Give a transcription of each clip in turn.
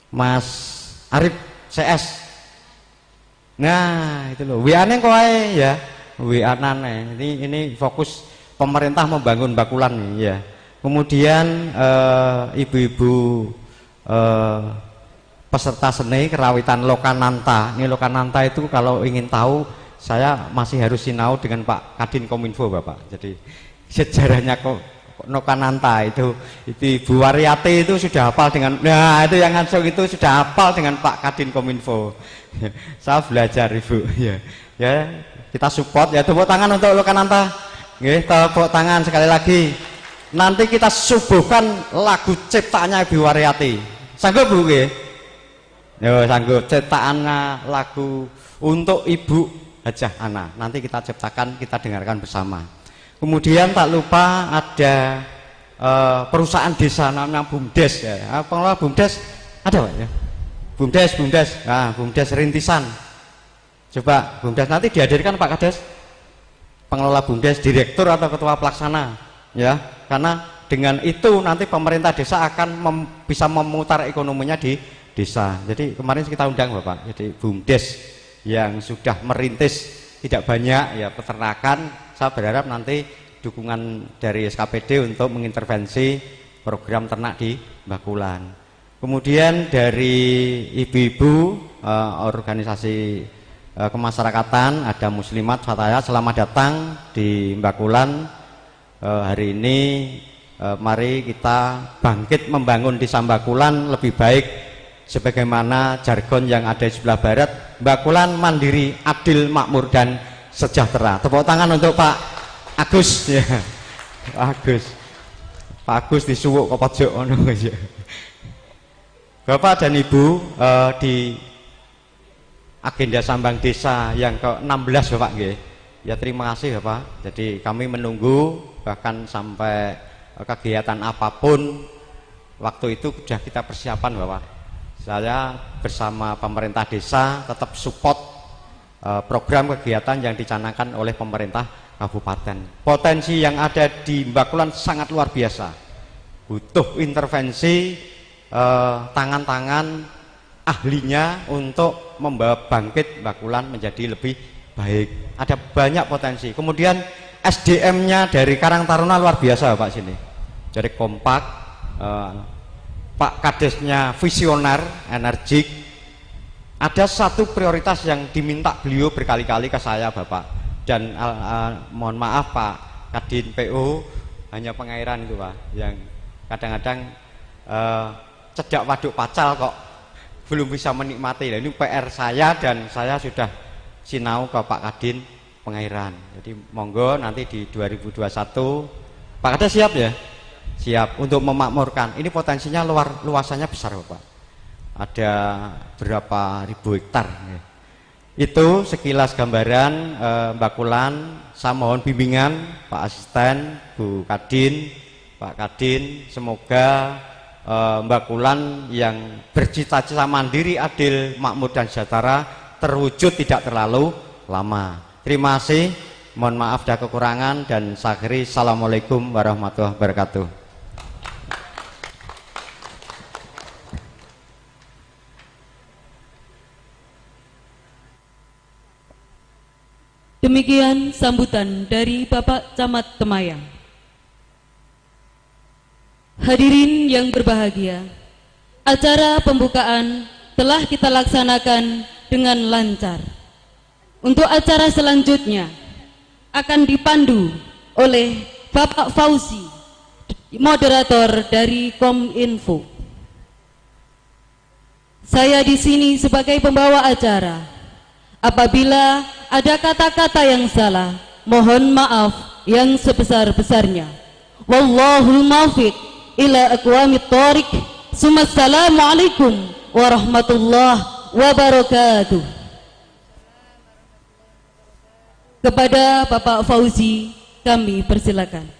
Mas Arif CS. Nah itu loh, WA-nya kok ya, WA-nya ini fokus pemerintah membangun Bakulan nih ya. Kemudian ibu-ibu peserta seni kerawitan Lokananta. Ini Lokananta itu kalau ingin tahu saya masih harus sinau dengan Pak Kadin Kominfo Bapak. Jadi sejarahnya kok Lokananta itu Ibu Waryati itu sudah hafal dengan, nah itu yang ngancung itu sudah hafal dengan Pak Kadin Kominfo. Saya belajar Ibu ya. Ya kita support ya, tepuk tangan untuk Lokananta. Nggih, tepuk tangan sekali lagi. Nanti kita subuhkan lagu ciptaannya Ibu Waryati. Sanggup Bu nggih? Yo sanggup, ciptaannya lagu untuk Ibu Hajah Ana. Nanti kita ciptakan, kita dengarkan bersama. Kemudian tak lupa ada perusahaan desa namanya BUMDes ya. Pengelola BUMDes ada Pak ya? BUMDes. Nah, BUMDes Rintisan. Coba BUMDes nanti dihadirkan Pak Kades. Pengelola BUMDes, direktur atau ketua pelaksana ya. Karena dengan itu nanti pemerintah desa akan bisa memutar ekonominya di desa. Jadi kemarin kita undang Bapak. Jadi BUMDes yang sudah merintis tidak banyak ya peternakan, saya berharap nanti dukungan dari SKPD untuk mengintervensi program ternak di Bakulan. Kemudian dari ibu-ibu organisasi kemasyarakatan ada Muslimat Fataya, selamat datang di Bakulan. Hari ini mari kita bangkit membangun desa Bakulan lebih baik sebagaimana jargon yang ada di sebelah barat, Bakulan mandiri, adil, makmur dan sejahtera. Tepuk tangan untuk Pak Agus ya. Pak Agus disuwuk ke pojok ono ya. Bapak dan Ibu, di agenda sambang desa yang ke-16 Bapak nggih. Ya terima kasih Bapak. Jadi kami menunggu bahkan sampai kegiatan apapun waktu itu sudah kita persiapan Bapak. Saya bersama pemerintah desa tetap support program kegiatan yang dicanangkan oleh pemerintah kabupaten. Potensi yang ada di Bakulan sangat luar biasa. Butuh intervensi tangan-tangan ahlinya untuk membawa bangkit Bakulan menjadi lebih baik. Ada banyak potensi. Kemudian SDM-nya dari Karang Taruna luar biasa Pak sini. Jadi kompak, Pak Kadesnya visioner, energik. Ada satu prioritas yang diminta beliau berkali-kali ke saya Bapak, dan mohon maaf Pak Kadin PO hanya pengairan itu Pak, yang kadang-kadang cedak waduk pacal kok belum bisa menikmati. Nah, ini PR saya dan saya sudah sinau ke Pak Kadin pengairan. Jadi monggo nanti di 2021 Pak Kades siap ya? Siap untuk memakmurkan. Ini potensinya luasannya besar Bapak. Ada berapa ribu hektar ya. Itu sekilas gambaran Bakulan. Saya mohon bimbingan Pak Asisten, Bu Kadin, Pak Kadin, semoga Bakulan yang bercita-cita mandiri, adil, makmur dan sejahtera terwujud tidak terlalu lama. Terima kasih, mohon maaf dan kekurangan, dan saya akhiri. Assalamualaikum warahmatullahi wabarakatuh. Demikian sambutan dari Bapak Camat Kemayang. Hadirin yang berbahagia, acara pembukaan telah kita laksanakan dengan lancar. Untuk acara selanjutnya akan dipandu oleh Bapak Fauzi, moderator dari Kominfo. Saya di sini sebagai pembawa acara. Apabila ada kata-kata yang salah, mohon maaf yang sebesar-besarnya. Wallahul muwaffiq ila aqwamit thoriq. Assalamualaikum warahmatullahi wabarakatuh. Kepada Bapak Fauzi kami persilakan.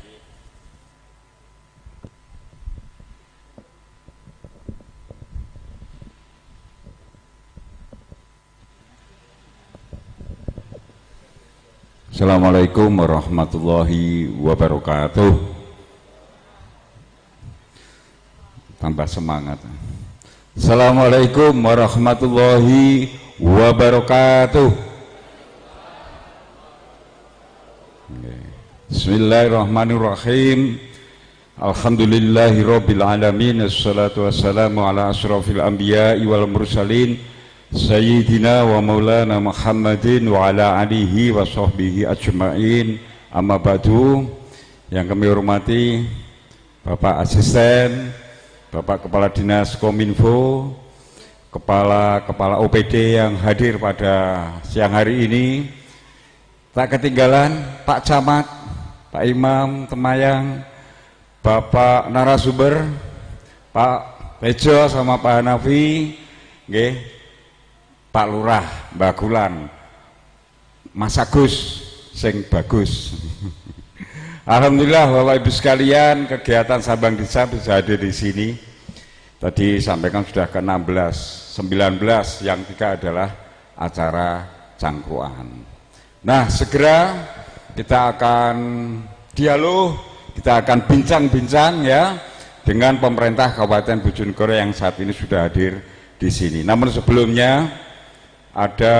Assalamualaikum warahmatullahi wabarakatuh. Tambah semangat. Assalamualaikum warahmatullahi wabarakatuh. Bismillahirrahmanirrahim. Alhamdulillahirabbil alamin. Assalatu wassalamu ala asyrafil anbiya'i wal mursalin Sayyidina wa maulana Muhammadin wa ala alihi wa sahbihi ajma'in. Amma ba'du. Yang kami hormati Bapak Asisten, Bapak Kepala Dinas Kominfo, Kepala OPD yang hadir pada siang hari ini. Tak ketinggalan Pak Camat, Pak Imam Temayang, Bapak narasumber, Pak Bejo sama Pak Hanafi, Pak Lurah, Mbak Gulan, Mas Agus, sing bagus. Alhamdulillah Bapak Ibu sekalian, kegiatan Sambang Desa bisa hadir di sini. Tadi sampaikan sudah ke-16, 19, yang 3 adalah acara cangkruan. Nah, segera kita akan dialog, kita akan bincang-bincang ya dengan pemerintah Kabupaten Bojonegoro yang saat ini sudah hadir di sini. Namun sebelumnya ada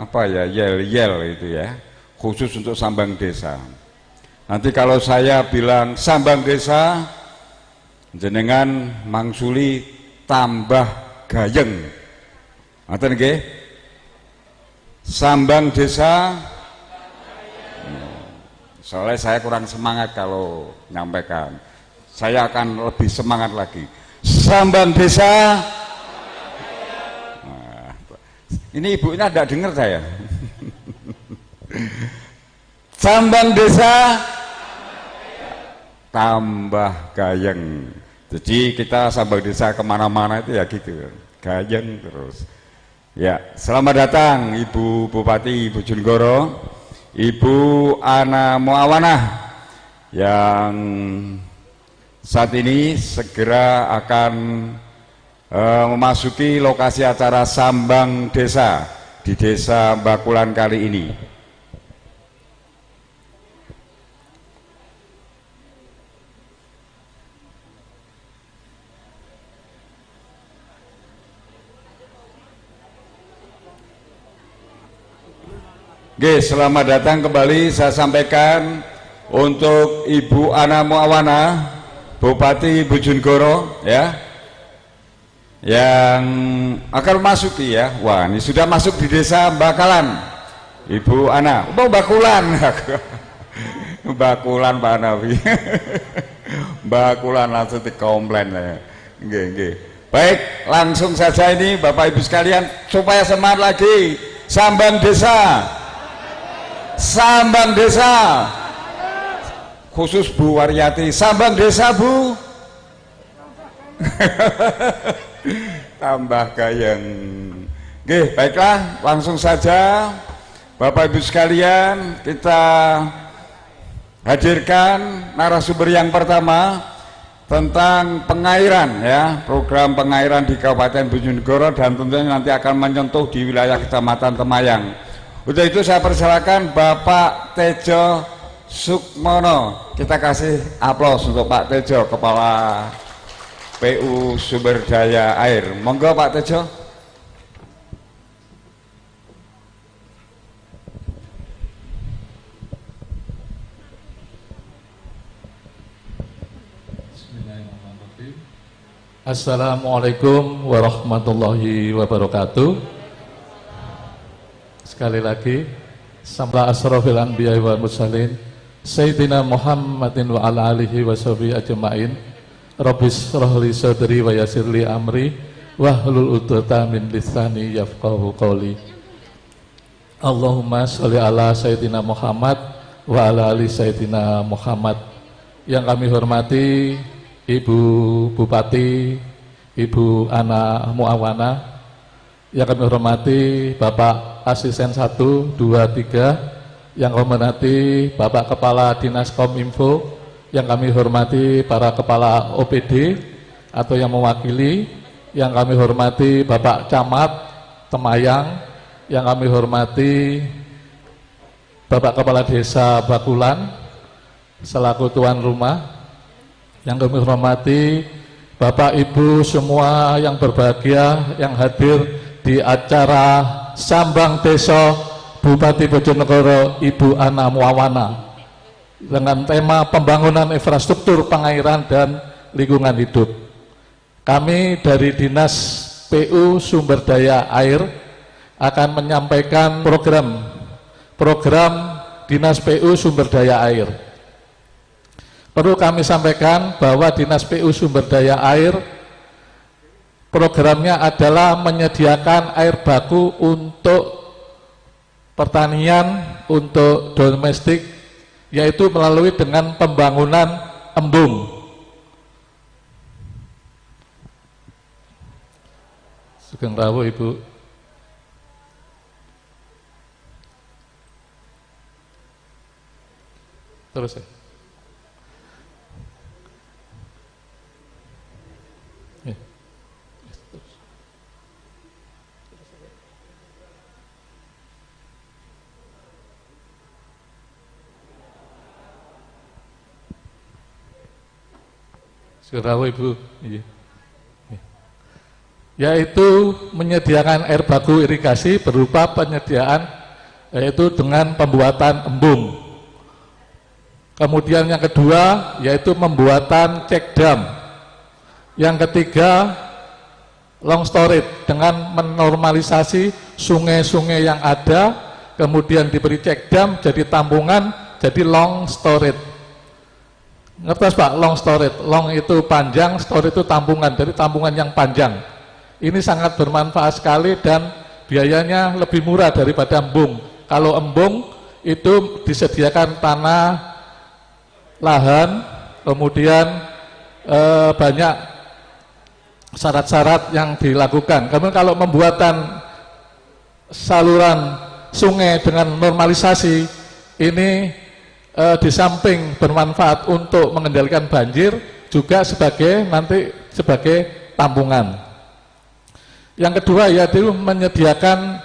apa ya, yel-yel itu ya, khusus untuk Sambang Desa. Nanti kalau saya bilang Sambang Desa, jenengan mangsuli tambah gayeng. Ngoten nggih? Sambang Desa. Soalnya saya kurang semangat kalau nyampaikan. Saya akan lebih semangat lagi. Sambang Desa. Nah, ini ibunya tidak dengar saya. Sambang Desa tambah gayeng. Jadi kita Sambang Desa kemana-mana itu ya gitu, gayeng terus. Ya, selamat datang Ibu Bupati Bojonegoro, Ibu Ana Muawanah, yang saat ini segera akan memasuki lokasi acara Sambang Desa di Desa Bakulan kali ini. Oke, selamat datang kembali. Saya sampaikan untuk Ibu Ana Muawanah, Bupati Bojonegoro ya, yang akan masuki ya. Wah, ini sudah masuk di Desa Bakalan. Ibu Ana, Bakulan. Bakulan Pak Nabi. Bakulan langsung dikomplain ya. Nggih. Baik, langsung saja ini Bapak Ibu sekalian supaya semangat lagi. Sambang Desa. Sambang Desa, khusus Bu Waryati, Sambang Desa Bu. Tambah gayeng. Oke, baiklah, langsung saja Bapak Ibu sekalian, kita hadirkan narasumber yang pertama tentang pengairan ya, program pengairan di Kabupaten Bojonegoro, dan tentunya nanti akan menyentuh di wilayah Kecamatan Temayang. Untuk itu saya persilakan Bapak Tejo Sukmono. Kita kasih aplaus untuk Pak Tejo, Kepala PU Sumber Daya Air. Monggo Pak Tejo. Bismillahirrahmanirrahim. Assalamualaikum warahmatullahi wabarakatuh. Sekali lagi, Samla asrofil anbiya wal mursalin Sayyidina Muhammadin wa ala alihi wa sahbihi ajma'in. Rabbis shrahli sadri wa yassirli amri wahlul 'uqdatam min lisani yafqahu qawli. Allahumma sholli ala Sayyidina Muhammad wa ala ali Sayyidina Muhammad. Yang kami hormati Ibu Bupati, Ibu Ana Muawanah. Yang kami hormati Bapak Asisten 1, 2, 3. Yang kami hormati Bapak Kepala Dinas Kominfo. Yang kami hormati para Kepala OPD atau yang mewakili. Yang kami hormati Bapak Camat Temayang. Yang kami hormati Bapak Kepala Desa Bakulan selaku tuan rumah. Yang kami hormati Bapak Ibu semua yang berbahagia yang hadir di acara Sambang Desa Bupati Bojonegoro Ibu Ana Muawana dengan tema pembangunan infrastruktur pengairan dan lingkungan hidup. Kami dari Dinas PU Sumber Daya Air akan menyampaikan program Dinas PU Sumber Daya Air. Perlu kami sampaikan bahwa Dinas PU Sumber Daya Air programnya adalah menyediakan air baku untuk pertanian, untuk domestik, yaitu melalui dengan pembangunan embung. Sugeng rawuh Ibu. Terus ya. Rawuh Ibu, iya. Yaitu menyediakan air baku irigasi berupa penyediaan yaitu dengan pembuatan embung. Kemudian yang kedua yaitu pembuatan cek dam. Yang ketiga long storage dengan menormalisasi sungai-sungai yang ada, kemudian diberi cek dam jadi tampungan, jadi long storage. Ngertos Pak, long storage, long itu panjang, storage itu tampungan, dari tampungan yang panjang. Ini sangat bermanfaat sekali dan biayanya lebih murah daripada embung. Kalau embung itu disediakan tanah, lahan, kemudian banyak syarat-syarat yang dilakukan. Kemudian kalau pembuatan saluran sungai dengan normalisasi ini di samping bermanfaat untuk mengendalikan banjir juga sebagai tampungan. Yang kedua yaitu menyediakan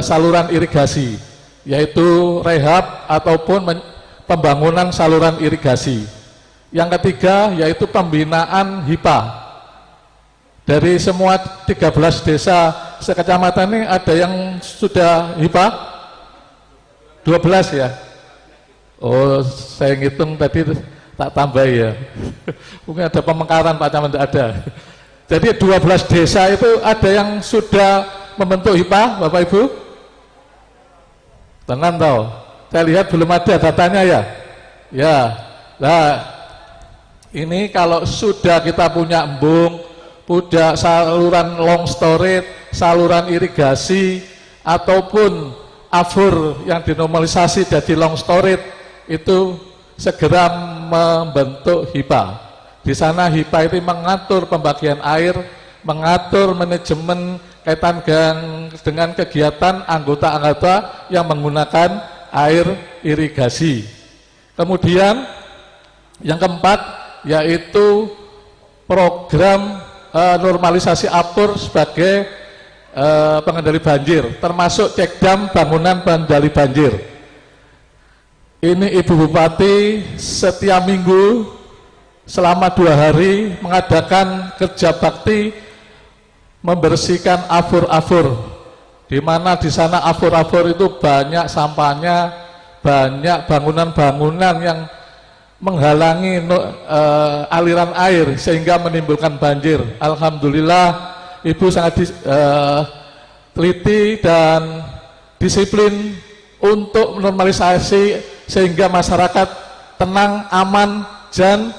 saluran irigasi, yaitu rehab ataupun pembangunan saluran irigasi. Yang ketiga yaitu pembinaan HIPA. Dari semua 13 desa sekecamatan ini ada yang sudah HIPA? 12 ya? Oh, saya ngitung tadi tak tambah ya. Mungkin ada pemekaran Pak Camat, ada. Jadi 12 desa itu ada yang sudah membentuk HIPA, Bapak Ibu? Tenang tahu. Saya lihat belum ada datanya ya. Ya. Nah, ini kalau sudah kita punya embung, punya saluran long storage, saluran irigasi ataupun afur yang dinormalisasi jadi long storage, itu segera membentuk HIPA. Di sana HIPA itu mengatur pembagian air, mengatur manajemen kaitan dengan kegiatan anggota-anggota yang menggunakan air irigasi. Kemudian yang keempat yaitu program normalisasi apur sebagai pengendali banjir, termasuk cek dam bangunan pengendali banjir. Ini Ibu Bupati setiap minggu selama 2 hari mengadakan kerja bakti membersihkan afur-afur, di mana di sana afur-afur itu banyak sampahnya, banyak bangunan-bangunan yang menghalangi aliran air sehingga menimbulkan banjir. Alhamdulillah Ibu sangat teliti dan disiplin untuk normalisasi sehingga masyarakat tenang, aman, dan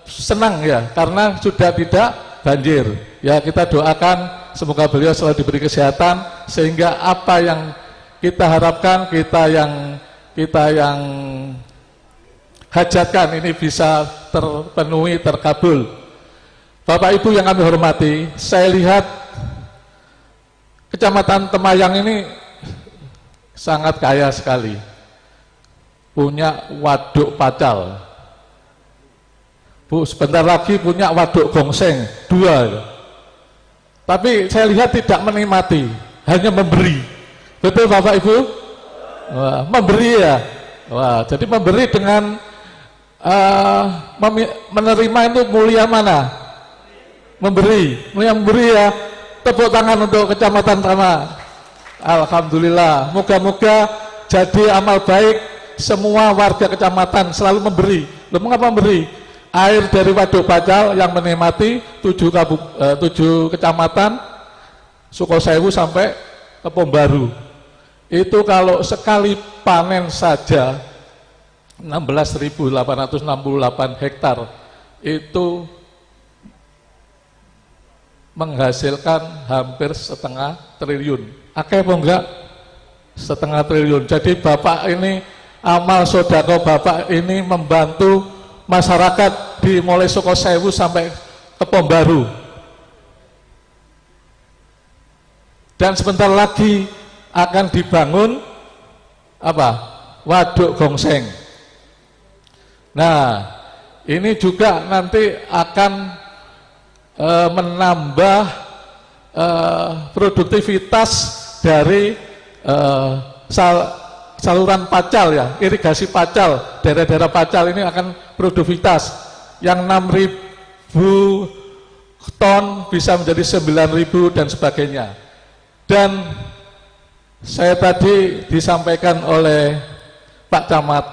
senang ya karena sudah tidak banjir. Ya, kita doakan semoga beliau selalu diberi kesehatan sehingga apa yang kita harapkan, kita yang hajatkan ini bisa terpenuhi, terkabul. Bapak Ibu yang kami hormati, saya lihat Kecamatan Temayang ini sangat kaya sekali, punya waduk Pacal. Bu, sebentar lagi punya waduk Gongseng 2. Tapi saya lihat tidak menikmati, hanya memberi. Betul Bapak Ibu? Wah, memberi ya. Wah, jadi memberi dengan menerima itu mulia mana? memberi ya. Tepuk tangan untuk Kecamatan Tama. Alhamdulillah, moga-moga jadi amal baik semua warga kecamatan selalu memberi. Loh, mengapa memberi? Air dari Waduk Bacal yang menikmati 7 kecamatan Sukosewu sampai Kebon Baru. Itu kalau sekali panen saja 16.868 hektar itu menghasilkan hampir 0,5 triliun. Akeh apa enggak? 0,5 triliun. Jadi Bapak ini amal sodako Bapak ini membantu masyarakat di mulai Sukosewu sampai Kebon Baru. Dan sebentar lagi akan dibangun apa? Waduk Gongseng. Nah, ini juga nanti akan menambah produktivitas dari saluran Pacal ya, irigasi Pacal, daerah-daerah Pacal ini akan produktivitas yang 6.000 ton bisa menjadi 9.000 dan sebagainya. Dan saya tadi disampaikan oleh Pak Camat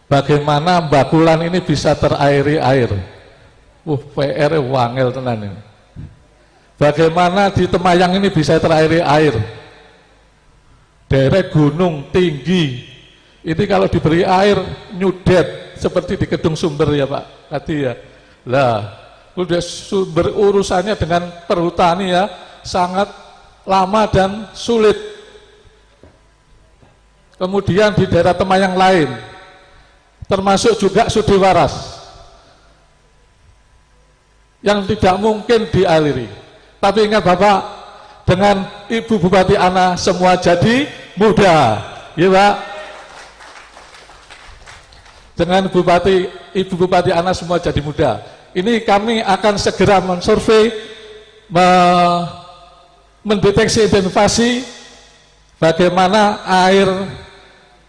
bagaimana Bakulan ini bisa terairi air. PR wangel tenan ini. Bagaimana di Temayang ini bisa terairi air? Daerah gunung tinggi. Ini kalau diberi air nyudet seperti di Kedung Sumber ya Pak tadi ya. Lah, udah sumber urusannya dengan perhutani ya sangat lama dan sulit. Kemudian di daerah Temayang lain termasuk juga Sudiwaras yang tidak mungkin dialiri. Tapi ingat Bapak, dengan Ibu Bupati Ana semua jadi mudah, ya Pak. Dengan Ibu Bupati Ana semua jadi mudah. Ini kami akan segera mensurvei, mendeteksi identifikasi bagaimana air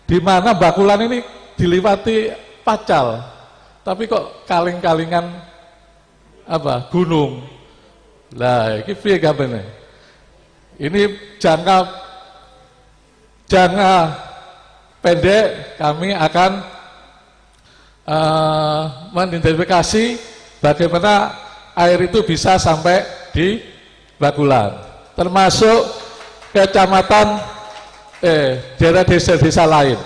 di mana Bakulan ini diliwati Pacal, tapi kok kaling-kalingan apa gunung. Lah iki piye kabeh? Ini jangka pendek kami akan mengidentifikasi bagaimana air itu bisa sampai di Bakulan, termasuk kecamatan daerah desa-desa lain.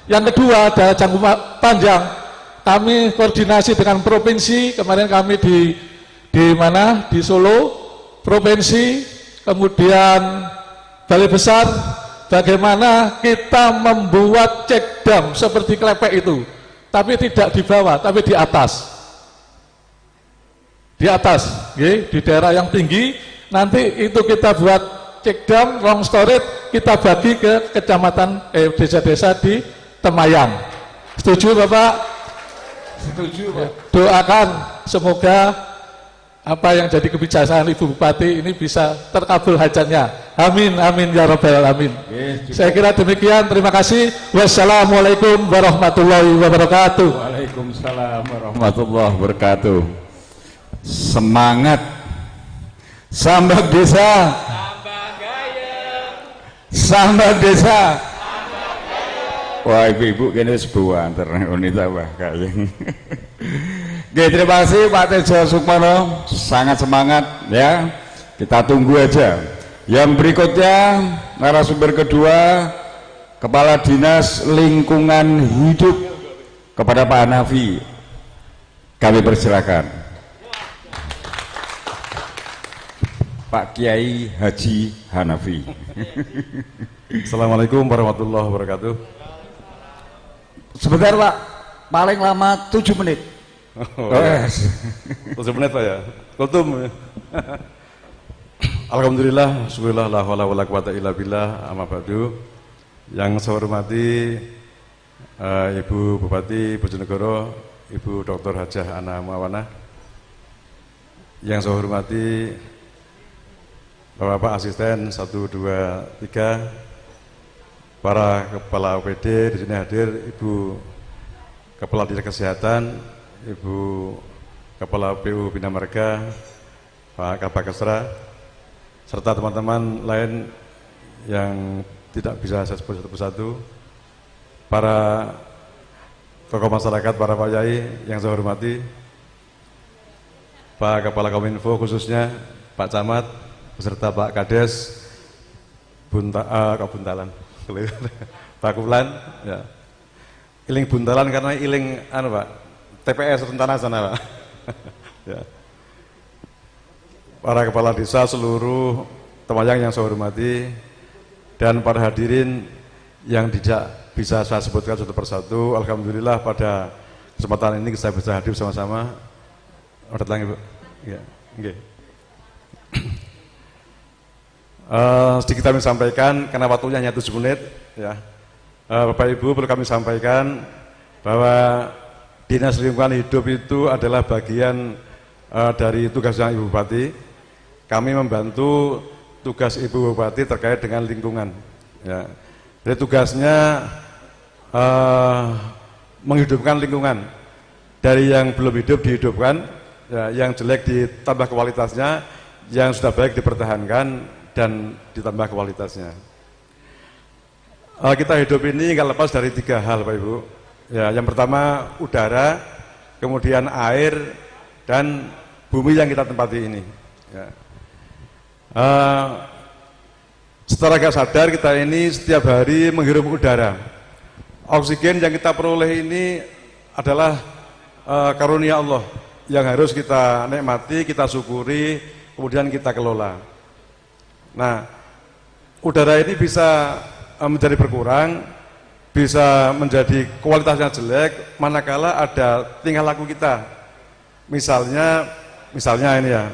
Yang kedua adalah jangka panjang. Kami koordinasi dengan provinsi, kemarin kami di mana? Di Solo, provinsi, kemudian Balai Besar, bagaimana kita membuat cek dam seperti Klepek itu, tapi tidak di bawah, tapi di atas. Di atas, di daerah yang tinggi, nanti itu kita buat cek dam, long storage, kita bagi ke kecamatan, desa-desa di Temayang. Setuju Bapak? Setuju Pak. Doakan semoga apa yang jadi kebijaksanaan Ibu Bupati ini bisa terkabul hajatnya. Amin, amin ya rabbal alamin. Saya kira demikian. Terima kasih. Wassalamualaikum warahmatullahi wabarakatuh. Waalaikumsalam warahmatullahi wabarakatuh. Semangat Sambak Desa, Sambak Desa. Wah, ibu-ibu kini sebuah antar wanita wah kayak. Oke, terima kasih Pak Tejo Sukmono, sangat semangat ya. Kita tunggu aja. Yang berikutnya narasumber kedua, Kepala Dinas Lingkungan Hidup kepada Pak Hanafi. Kami persilakan. Pak Kiai Haji Hanafi. Assalamualaikum warahmatullahi wabarakatuh. Sebentar Pak, paling lama 7 menit. Oh, ya. 7 menit Pak ya. Kultum. Alhamdulillah, syukurillah, la haula wala quwata illa billah, amma ba'du. Yang saya hormati Ibu Bupati Bojonegoro, Ibu Dr. Hajah Ana Muawana. Yang saya hormati Bapak Asisten 1, 2, 3, para kepala OPD di sini hadir, Ibu Kepala Dinas Kesehatan, Ibu Kepala PU Bina Marga, Pak Kabak Kesra, serta teman-teman lain yang tidak bisa saya sebut satu persatu, para tokoh masyarakat, para Pak Yai yang saya hormati, Pak Kepala Kominfo khususnya, Pak Camat, beserta Pak Kades, Buntalan, Pak Kuplan, ya. Iling Buntalan karena iling Pak, TPS Rentana sana Pak. Ya. Para kepala desa, seluruh temayang yang saya hormati, dan para hadirin yang tidak bisa saya sebutkan satu persatu. Alhamdulillah pada kesempatan ini saya bisa hadir sama-sama. Ada lagi Bu? Ya, okay. Sedikit kami sampaikan karena waktunya hanya 7 menit. Ya. Bapak Ibu, perlu kami sampaikan bahwa Dinas Lingkungan Hidup itu adalah bagian dari tugasnya Ibu Bupati. Kami membantu tugas Ibu Bupati terkait dengan lingkungan. Ya. Jadi tugasnya menghidupkan lingkungan, dari yang belum hidup dihidupkan, ya, yang jelek ditambah kualitasnya, yang sudah baik dipertahankan dan ditambah kualitasnya. Kita hidup ini nggak lepas dari 3 hal Pak Ibu. Ya, yang pertama udara, kemudian air, dan bumi yang kita tempati ini. Ya. Secara gak sadar kita ini setiap hari menghirup udara. Oksigen yang kita peroleh ini adalah karunia Allah yang harus kita nikmati, kita syukuri, kemudian kita kelola. Nah, udara ini bisa menjadi berkurang, bisa menjadi kualitasnya jelek manakala ada tingkah laku kita. Misalnya ini ya,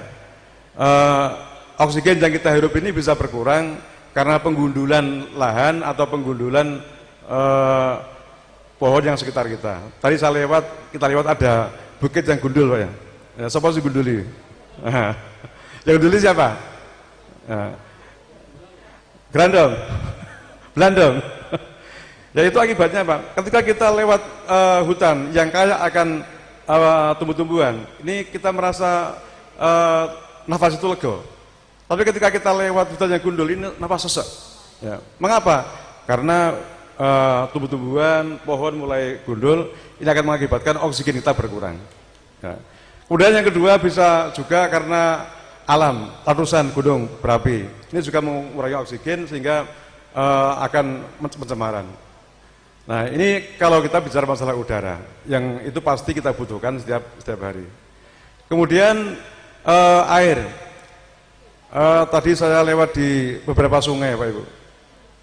oksigen yang kita hirup ini bisa berkurang karena penggundulan lahan atau penggundulan pohon yang sekitar kita. Tadi kita lewat ada bukit yang gundul Pak ya. Ya, siapa sih gunduli? Yang gunduli siapa? Grandong, Belandong. Ya itu akibatnya Pak. Ketika kita lewat hutan yang kaya akan tumbuh-tumbuhan, ini kita merasa nafas itu lega. Tapi ketika kita lewat hutan yang gundul ini nafas sesak. Ya. Mengapa? Karena tumbuh-tumbuhan, pohon mulai gundul, ini akan mengakibatkan oksigen kita berkurang. Ya. Kemudian yang kedua bisa juga karena alam, letusan gunung berapi. Ini juga mengurangi oksigen sehingga akan pencemaran. Nah ini kalau kita bicara masalah udara, yang itu pasti kita butuhkan setiap hari. Kemudian air. Tadi saya lewat di beberapa sungai Pak Ibu.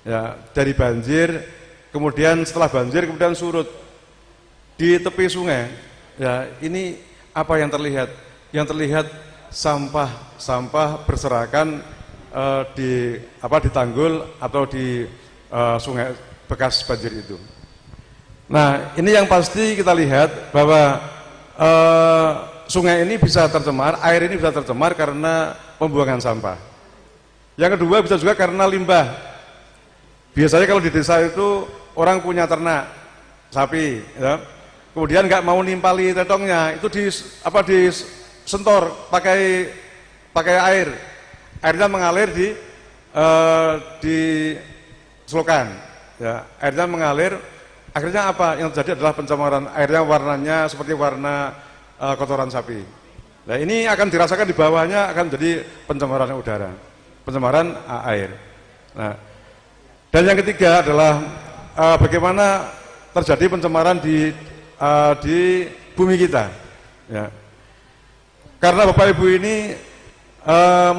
Ya, dari banjir, kemudian setelah banjir kemudian surut di tepi sungai. Ya, ini apa yang terlihat? Yang terlihat sampah berserakan di tanggul atau di sungai bekas banjir itu. Nah, ini yang pasti kita lihat bahwa sungai ini bisa tercemar, air ini bisa tercemar karena pembuangan sampah. Yang kedua bisa juga karena limbah. Biasanya kalau di desa itu orang punya ternak sapi, ya. Kemudian nggak mau nimpali tetongnya, itu disentor pakai air. Airnya mengalir di selokan. Ya, airnya mengalir. Akhirnya apa? Yang terjadi adalah pencemaran. Airnya warnanya seperti warna kotoran sapi. Nah ini akan dirasakan di bawahnya akan menjadi pencemaran udara, pencemaran air. Nah, dan yang ketiga adalah bagaimana terjadi pencemaran di bumi kita. Ya. Karena Bapak Ibu ini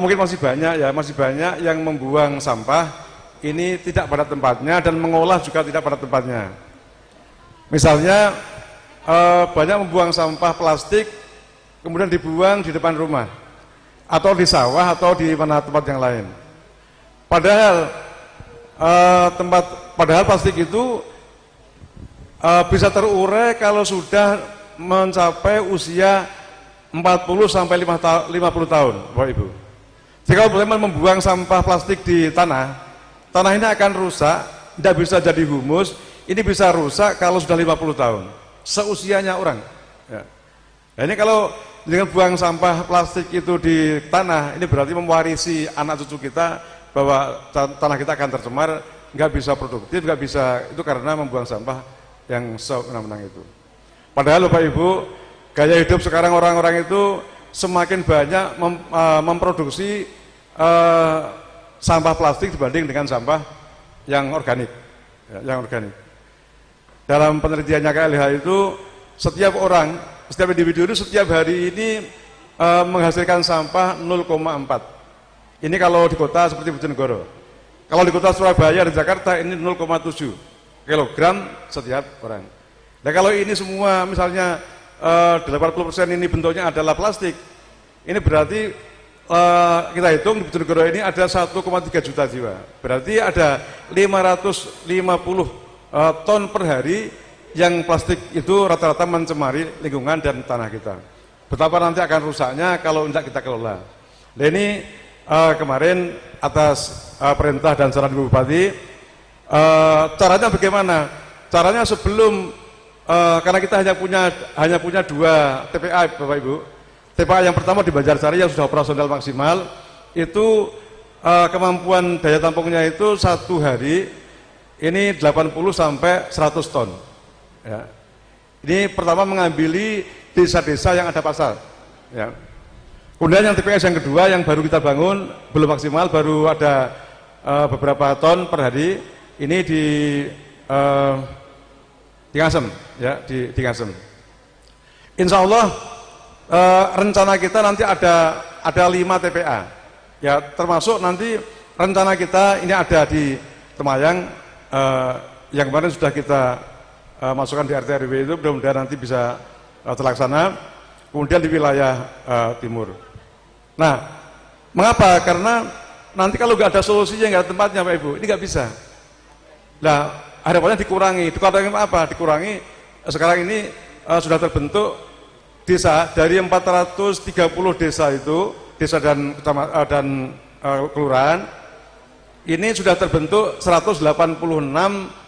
mungkin masih banyak yang membuang sampah ini tidak pada tempatnya dan mengolah juga tidak pada tempatnya. Misalnya banyak membuang sampah plastik kemudian dibuang di depan rumah atau di sawah atau di tempat yang lain. Padahal plastik itu bisa terurai kalau sudah mencapai usia 40 sampai 50 tahun, Bapak Ibu. Jika boleh membuang sampah plastik di tanah ini akan rusak, tidak bisa jadi humus. Ini bisa rusak kalau sudah 50 tahun, seusianya orang. Ya. Nah, ini kalau dengan buang sampah plastik itu di tanah, ini berarti mewarisi anak cucu kita bahwa tanah kita akan tercemar, nggak bisa produktif, nggak bisa, itu karena membuang sampah yang sewenang-wenang itu. Padahal Bapak Ibu, gaya hidup sekarang orang-orang itu semakin banyak memproduksi sampah plastik dibanding dengan sampah yang organik, ya, yang organik. Dalam penelitiannya KLH itu setiap orang, setiap individu itu setiap hari ini menghasilkan sampah 0,4. Ini kalau di kota seperti Bojonegoro. Kalau di kota Surabaya dan Jakarta ini 0,7 kilogram setiap orang. Nah kalau ini semua misalnya 80% ini bentuknya adalah plastik, ini berarti kita hitung di Bojonegoro ini ada 1,3 juta jiwa. Berarti ada 550 ton per hari yang plastik itu rata-rata mencemari lingkungan dan tanah kita. Betapa nanti akan rusaknya kalau tidak kita kelola. Nah ini kemarin atas perintah dan saran Ibu Bupati, caranya bagaimana? Caranya sebelum karena kita hanya punya 2 TPA Bapak Ibu. TPA yang pertama di Banjarsari yang sudah operasional maksimal, itu kemampuan daya tampungnya itu 1 hari ini 80 sampai 100 ton. Ya. Ini pertama mengambil desa-desa yang ada pasar. Ya. Kemudian yang TPS yang kedua yang baru kita bangun belum maksimal, baru ada beberapa ton per hari. Ini di Ngasem, ya, di Ngasem. Insya Allah rencana kita nanti ada 5 TPA. Ya, termasuk nanti rencana kita ini ada di Temayang yang kemarin sudah kita masukkan di RT RW itu, mudah-mudahan nanti bisa terlaksana. Kemudian di wilayah timur. Nah, mengapa? Karena nanti kalau nggak ada solusinya, nggak ada tempatnya Pak Ibu, ini nggak bisa. Nah, harapannya dikurangi. Dikurangi apa? Dikurangi sekarang ini sudah terbentuk desa dari 430 desa itu, desa dan kelurahan. Ini sudah terbentuk 186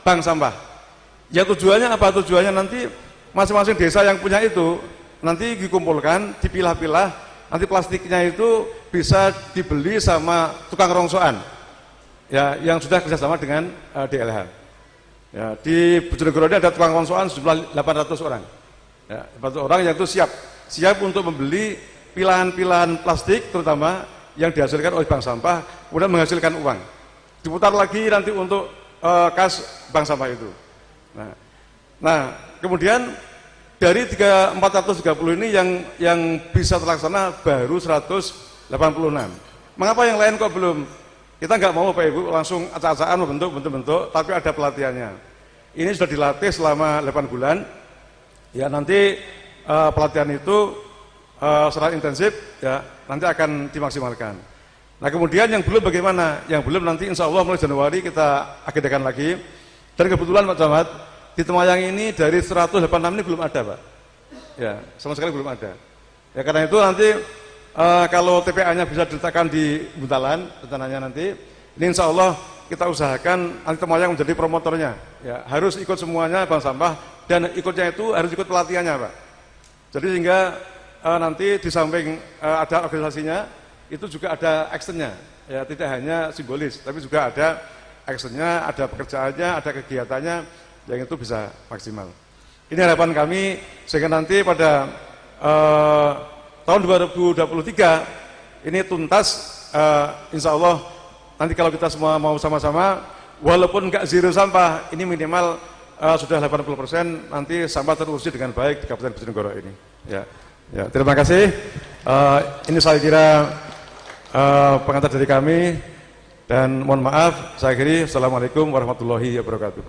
bank sampah. Ya tujuannya apa? Tujuannya nanti masing-masing desa yang punya itu nanti dikumpulkan, dipilah-pilah, nanti plastiknya itu bisa dibeli sama tukang rongsokan, ya, yang sudah kerjasama dengan DLH. Ya, di Bojonegoro ini ada tukang rongsokan sejumlah 800 orang, ya, 800 orang yang itu siap untuk membeli pilahan-pilahan plastik, terutama yang dihasilkan oleh bank sampah, kemudian menghasilkan uang, diputar lagi nanti untuk kas bank sampah itu. Nah, kemudian dari 430 ini yang bisa terlaksana baru 186. Mengapa yang lain kok belum? Kita nggak mau Pak Ibu langsung acak-acakan bentuk-bentuk, tapi ada pelatihannya. Ini sudah dilatih selama 8 bulan. Ya, nanti pelatihan itu secara intensif, ya, nanti akan dimaksimalkan. Nah, kemudian yang belum bagaimana? Yang belum nanti insya Allah mulai Januari kita agendakan lagi. Dan kebetulan Pak Camat, di Temayang ini dari 186 ini belum ada Pak. Ya, sama sekali belum ada. Ya, karena itu nanti kalau TPA-nya bisa diletakkan di Buntalan, rencananya nanti, ini insya Allah kita usahakan nanti Temayang menjadi promotornya. Ya, harus ikut semuanya bank sampah, dan ikutnya itu harus ikut pelatihannya Pak. Jadi sehingga nanti di samping ada organisasinya, itu juga ada actionnya. Ya, tidak hanya simbolis, tapi juga ada actionnya, ada pekerjaannya, ada kegiatannya, yang itu bisa maksimal. Ini harapan kami sehingga nanti pada tahun 2023 ini tuntas, insya Allah nanti kalau kita semua mau sama-sama, walaupun nggak zero sampah, ini minimal sudah 80% nanti sampah terurus dengan baik di Kabupaten Bojonegoro ini. Ya, ya, terima kasih. Ini saya kira pengantar dari kami. Dan mohon maaf, saya akhiri. Assalamualaikum warahmatullahi wabarakatuh.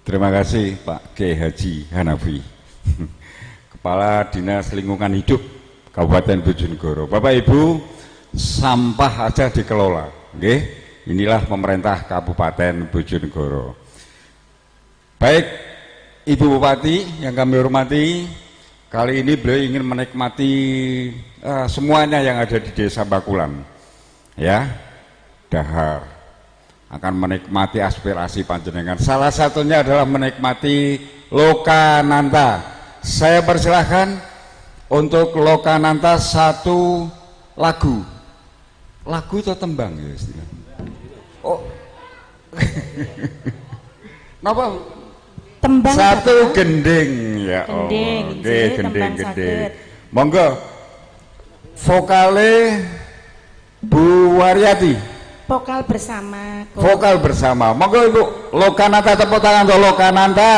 Terima kasih Pak Kiai Haji Hanafi, Kepala Dinas Lingkungan Hidup Kabupaten Bojonegoro. Bapak Ibu, sampah aja dikelola, okay? Inilah pemerintah Kabupaten Bojonegoro. Baik, Ibu Bupati yang kami hormati, kali ini beliau ingin menikmati semuanya yang ada di Desa Bakulan, ya, dahar, akan menikmati aspirasi panjenengan. Salah satunya adalah menikmati Lokananta. Saya persilahkan untuk Lokananta satu lagu atau tembang ya istilah. Oh, napa? Tembang satu gending ya. Gending, oh, tembang gending. saged. Monggo vokale Bu Waryati. Vokal bersama. Vokal bersama. Monggo Ibu Lokananta, tepuk tangan untuk Lokananta.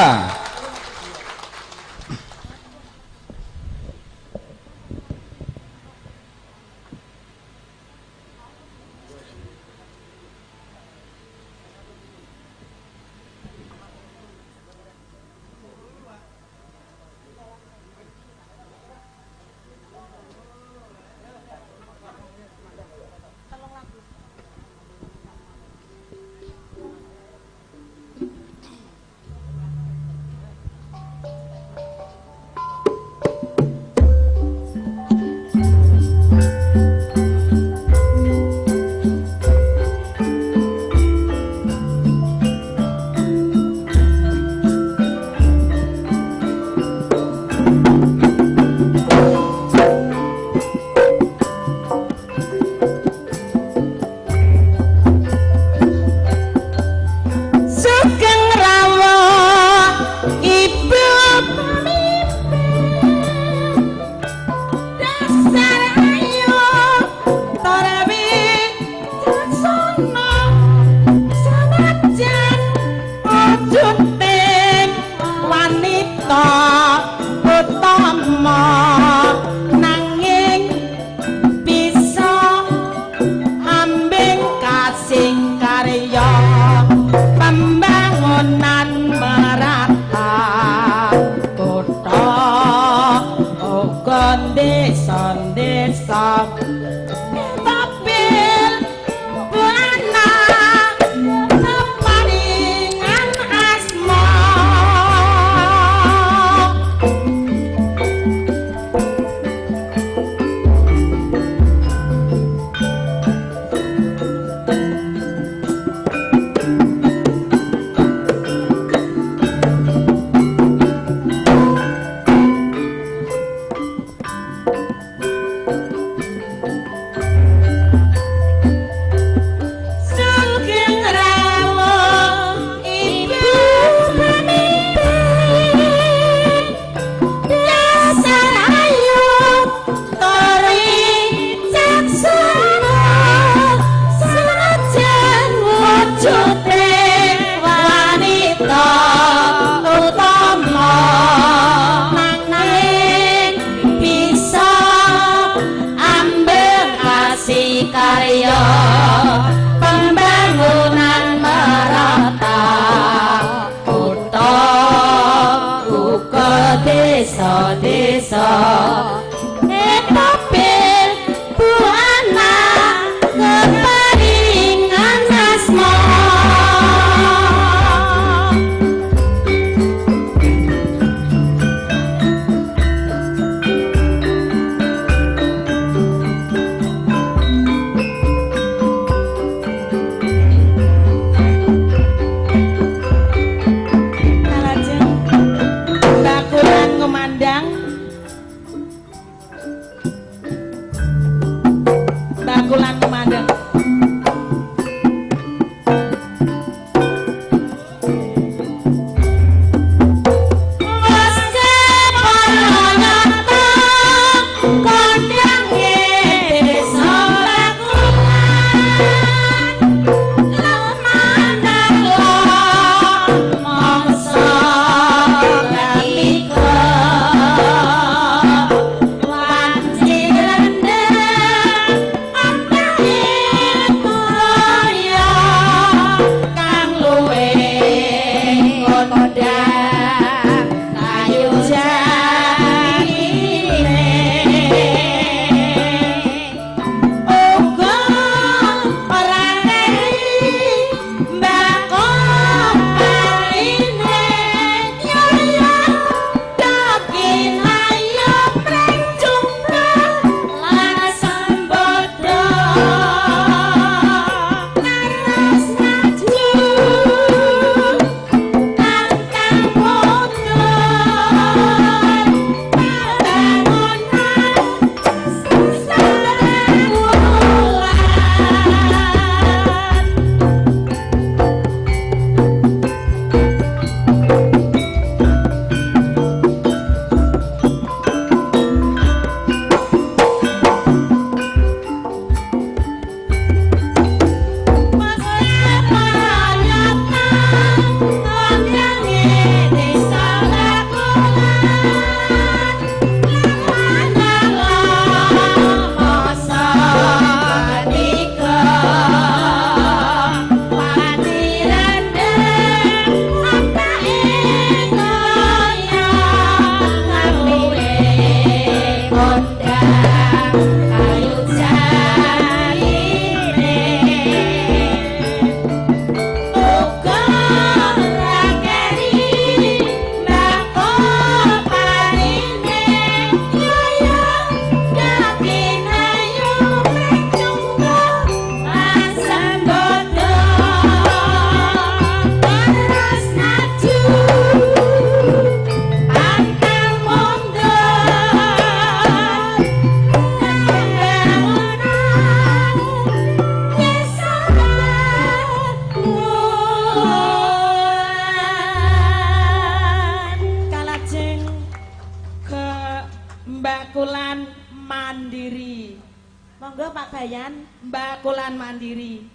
Kulan Mandiri. Monggo Pak Bayan, Mbak Kulan Mandiri.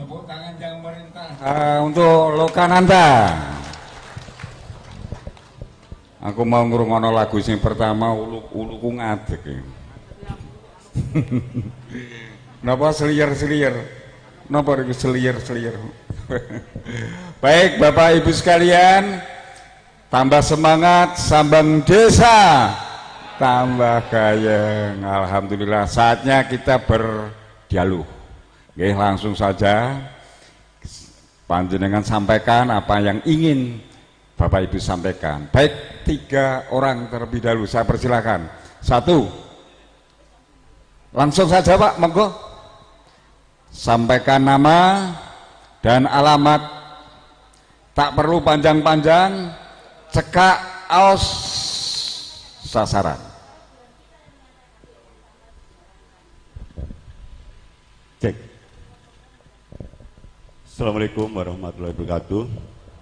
Tepuk tangan yang merintah untuk Lokananta. Aku mau ngrungokno lagu sing pertama uluku ngadeg. Napa seliyer-seliyer? Napa iki seliyer-seliyer? Baik Bapak Ibu sekalian, tambah semangat Sambang Desa, tambah gayeng. Alhamdulillah, saatnya kita berdialog. Oke, langsung saja panjenengan sampaikan apa yang ingin Bapak Ibu sampaikan. Baik, 3 orang terlebih dahulu, saya persilakan. 1, langsung saja Pak, monggo sampaikan nama dan alamat, tak perlu panjang-panjang, cekak aos sasaran. Cek. Assalamualaikum warahmatullahi wabarakatuh.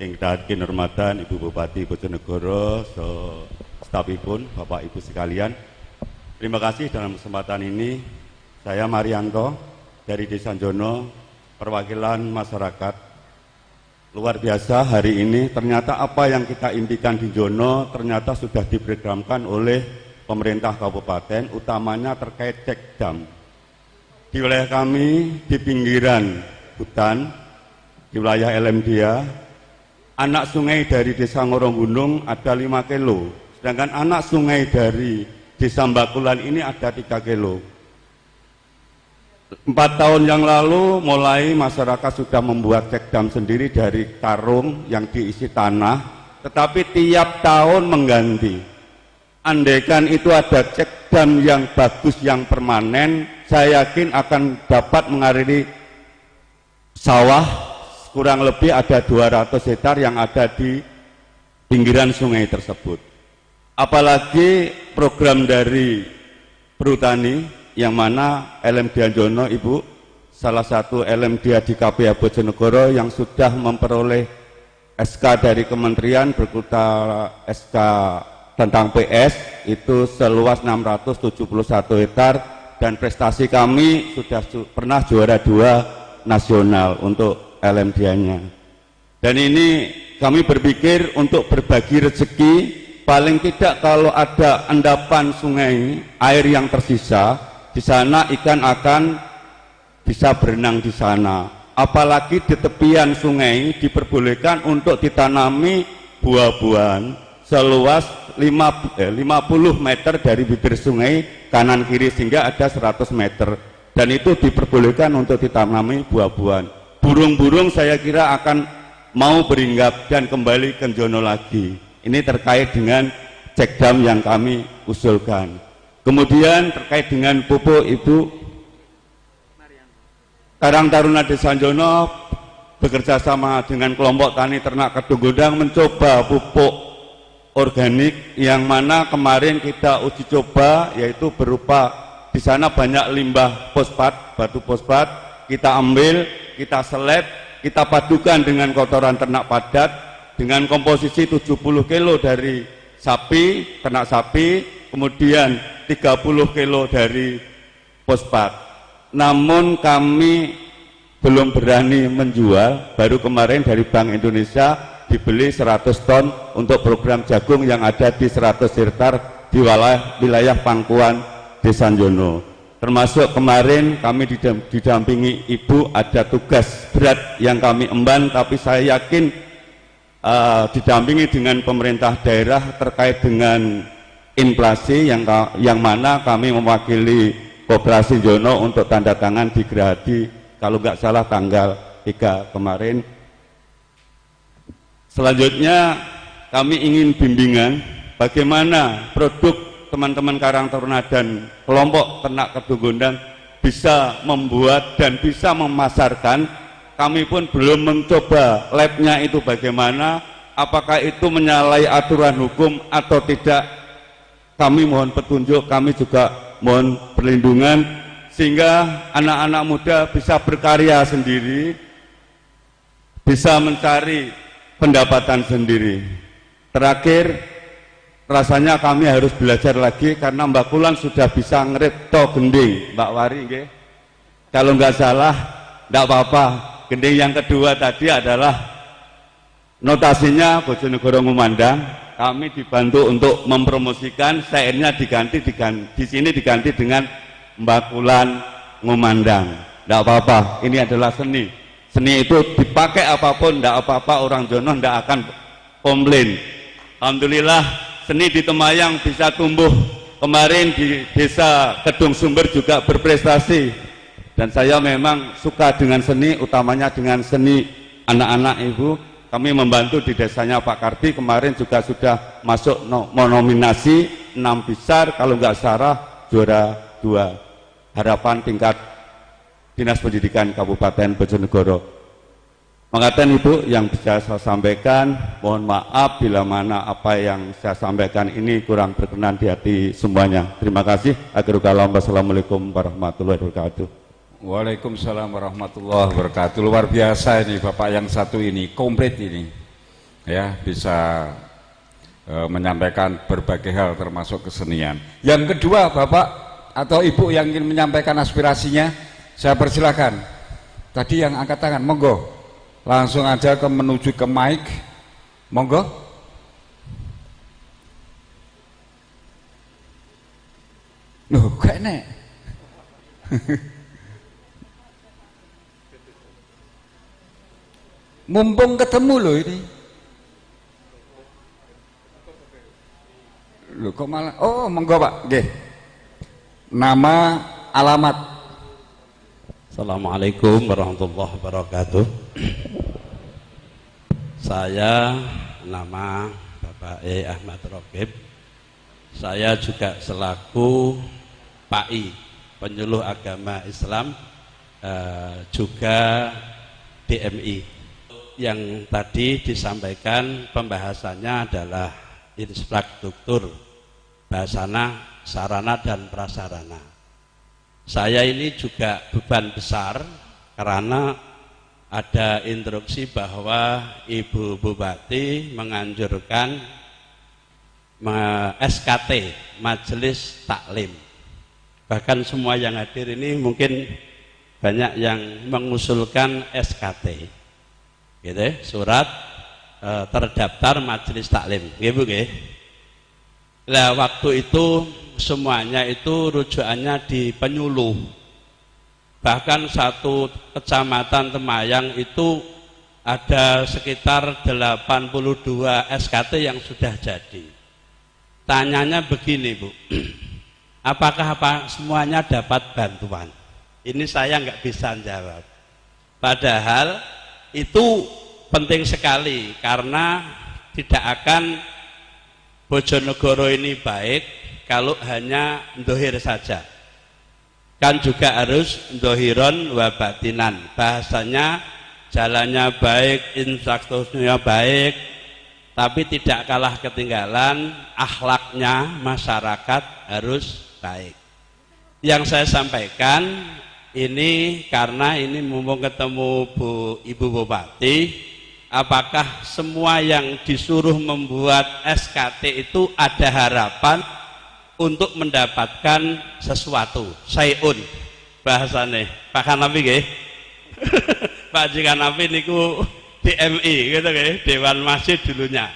Ing dahaken hormatan Ibu Bupati Bojonegoro, stafipun, Bapak Ibu sekalian. Terima kasih dalam kesempatan ini. Saya Marianto dari Desa Jono, perwakilan masyarakat. Luar biasa hari ini, ternyata apa yang kita impikan di Jono ternyata sudah diprogramkan oleh pemerintah kabupaten, utamanya terkait cek dam. Di wilayah kami, di pinggiran hutan, di wilayah LMDA, anak sungai dari Desa Ngoronggunung ada 5 kilo, sedangkan anak sungai dari Desa Bakulan ini ada 3 kilo. 4 tahun yang lalu mulai masyarakat sudah membuat cek dam sendiri dari karung yang diisi tanah, tetapi tiap tahun mengganti. Andaikan itu ada cek dam yang bagus, yang permanen, saya yakin akan dapat mengairi sawah. Kurang lebih ada 200 hektar yang ada di pinggiran sungai tersebut. Apalagi program dari Perhutani yang mana LMDA Jono, Ibu, salah satu LMDA di KPA Bojonegoro yang sudah memperoleh SK dari kementerian berupa SK tentang PS itu seluas 671 hektar, dan prestasi kami sudah pernah juara 2 nasional untuk LMDA-nya. Dan ini kami berpikir untuk berbagi rezeki, paling tidak kalau ada endapan sungai air yang tersisa di sana, ikan akan bisa berenang di sana. Apalagi di tepian sungai diperbolehkan untuk ditanami buah-buahan seluas 50 meter dari bibir sungai kanan kiri, sehingga ada 100 meter, dan itu diperbolehkan untuk ditanami buah-buahan. Burung-burung saya kira akan mau beringgap dan kembali ke Jono lagi. Ini terkait dengan cek dam yang kami usulkan. Kemudian terkait dengan pupuk, Ibu, Karang Taruna Desa Jono bekerja sama dengan kelompok tani ternak Kedunggodang mencoba pupuk organik yang mana kemarin kita uji coba, yaitu berupa di sana banyak limbah fosfat, batu fosfat, kita ambil, kita selet, kita padukan dengan kotoran ternak padat dengan komposisi 70 kilo dari sapi, ternak sapi, kemudian 30 kilo dari fosfat. Namun kami belum berani menjual, baru kemarin dari Bank Indonesia dibeli 100 ton untuk program jagung yang ada di 100 hektar di wilayah Pangkuan Desa Jono. Termasuk kemarin kami didampingi Ibu, ada tugas berat yang kami emban, tapi saya yakin didampingi dengan pemerintah daerah terkait dengan inflasi yang mana kami mewakili Koperasi Jono untuk tanda tangan di Gerahadi, kalau nggak salah tanggal 3 kemarin. Selanjutnya kami ingin bimbingan bagaimana produk teman-teman Karang Taruna dan kelompok ternak Kedunggodang bisa membuat dan bisa memasarkan. Kami pun belum mencoba labnya itu bagaimana, apakah itu menyalahi aturan hukum atau tidak. Kami mohon petunjuk, kami juga mohon perlindungan, sehingga anak-anak muda bisa berkarya sendiri, bisa mencari pendapatan sendiri. Terakhir, rasanya kami harus belajar lagi karena Mbak Kulan sudah bisa ngeripto gending, Mbak Wari nggih. Kalau nggak salah, nggak apa-apa. Gending yang kedua tadi adalah notasinya Bojonegoro Ngumandang. Kami dibantu untuk mempromosikan, syairnya diganti di sini diganti dengan Mbak Kulan Ngumandang. Nggak apa-apa, ini adalah seni. Seni itu dipakai apapun, nggak apa-apa, orang Jono nggak akan komplain. Alhamdulillah seni di Temayang bisa tumbuh. Kemarin di Desa Kedung Sumber juga berprestasi. Dan saya memang suka dengan seni, utamanya dengan seni anak-anak Ibu. Kami membantu di desanya Pak Kardi, kemarin juga sudah masuk nominasi 6 besar, kalau nggak salah juara 2. Harapan tingkat Dinas Pendidikan Kabupaten Bojonegoro. Mengatakan Ibu yang bisa saya sampaikan, mohon maaf bila mana apa yang saya sampaikan ini kurang berkenan di hati semuanya. Terima kasih. Akhirul kalam, wassalamualaikum warahmatullahi wabarakatuh. Waalaikumsalam warahmatullahi wabarakatuh. Luar biasa ini Bapak yang satu ini, komplit ini ya, bisa menyampaikan berbagai hal termasuk kesenian. Yang kedua Bapak atau Ibu yang ingin menyampaikan aspirasinya, saya persilakan. Tadi yang angkat tangan, monggo langsung aja menuju ke mic, monggo. Loh gak enak. Mumpung ketemu loh ini. Loh kok malah, oh monggo Pak, nggih. Nama, alamat. Assalamualaikum warahmatullahi wabarakatuh. Saya nama Bapak Ahmad Rokib. Saya juga selaku PAI, penyuluh agama Islam, juga DMI. Yang tadi disampaikan pembahasannya adalah infrastruktur bahasana, sarana dan prasarana. Saya ini juga beban besar karena ada instruksi bahwa Ibu Bupati menganjurkan SKT, Majelis Taklim. Bahkan semua yang hadir ini mungkin banyak yang mengusulkan SKT. Gitu, surat terdaftar majelis taklim, nggih Bu nggih. Lah waktu itu semuanya itu rujukannya di penyuluh. Bahkan satu kecamatan Temayang itu ada sekitar 82 SKT yang sudah jadi. Tanyanya begini Bu, apakah semuanya dapat bantuan? Ini saya nggak bisa jawab. Padahal itu penting sekali karena tidak akan Bojonegoro ini baik kalau hanya ndohir saja. Kan juga harus ndohiron wa batinan. Bahasanya jalannya baik, infrastrukturnya baik, tapi tidak kalah ketinggalan akhlaknya masyarakat harus baik. Yang saya sampaikan ini karena ini mumpung ketemu Ibu Bupati, apakah semua yang disuruh membuat SKT itu ada harapan untuk mendapatkan sesuatu, sayun bahasane Pak Hanafi nggih. Pak Haji Hanafi niku DMI gitu nggih, Dewan Masjid dulunya.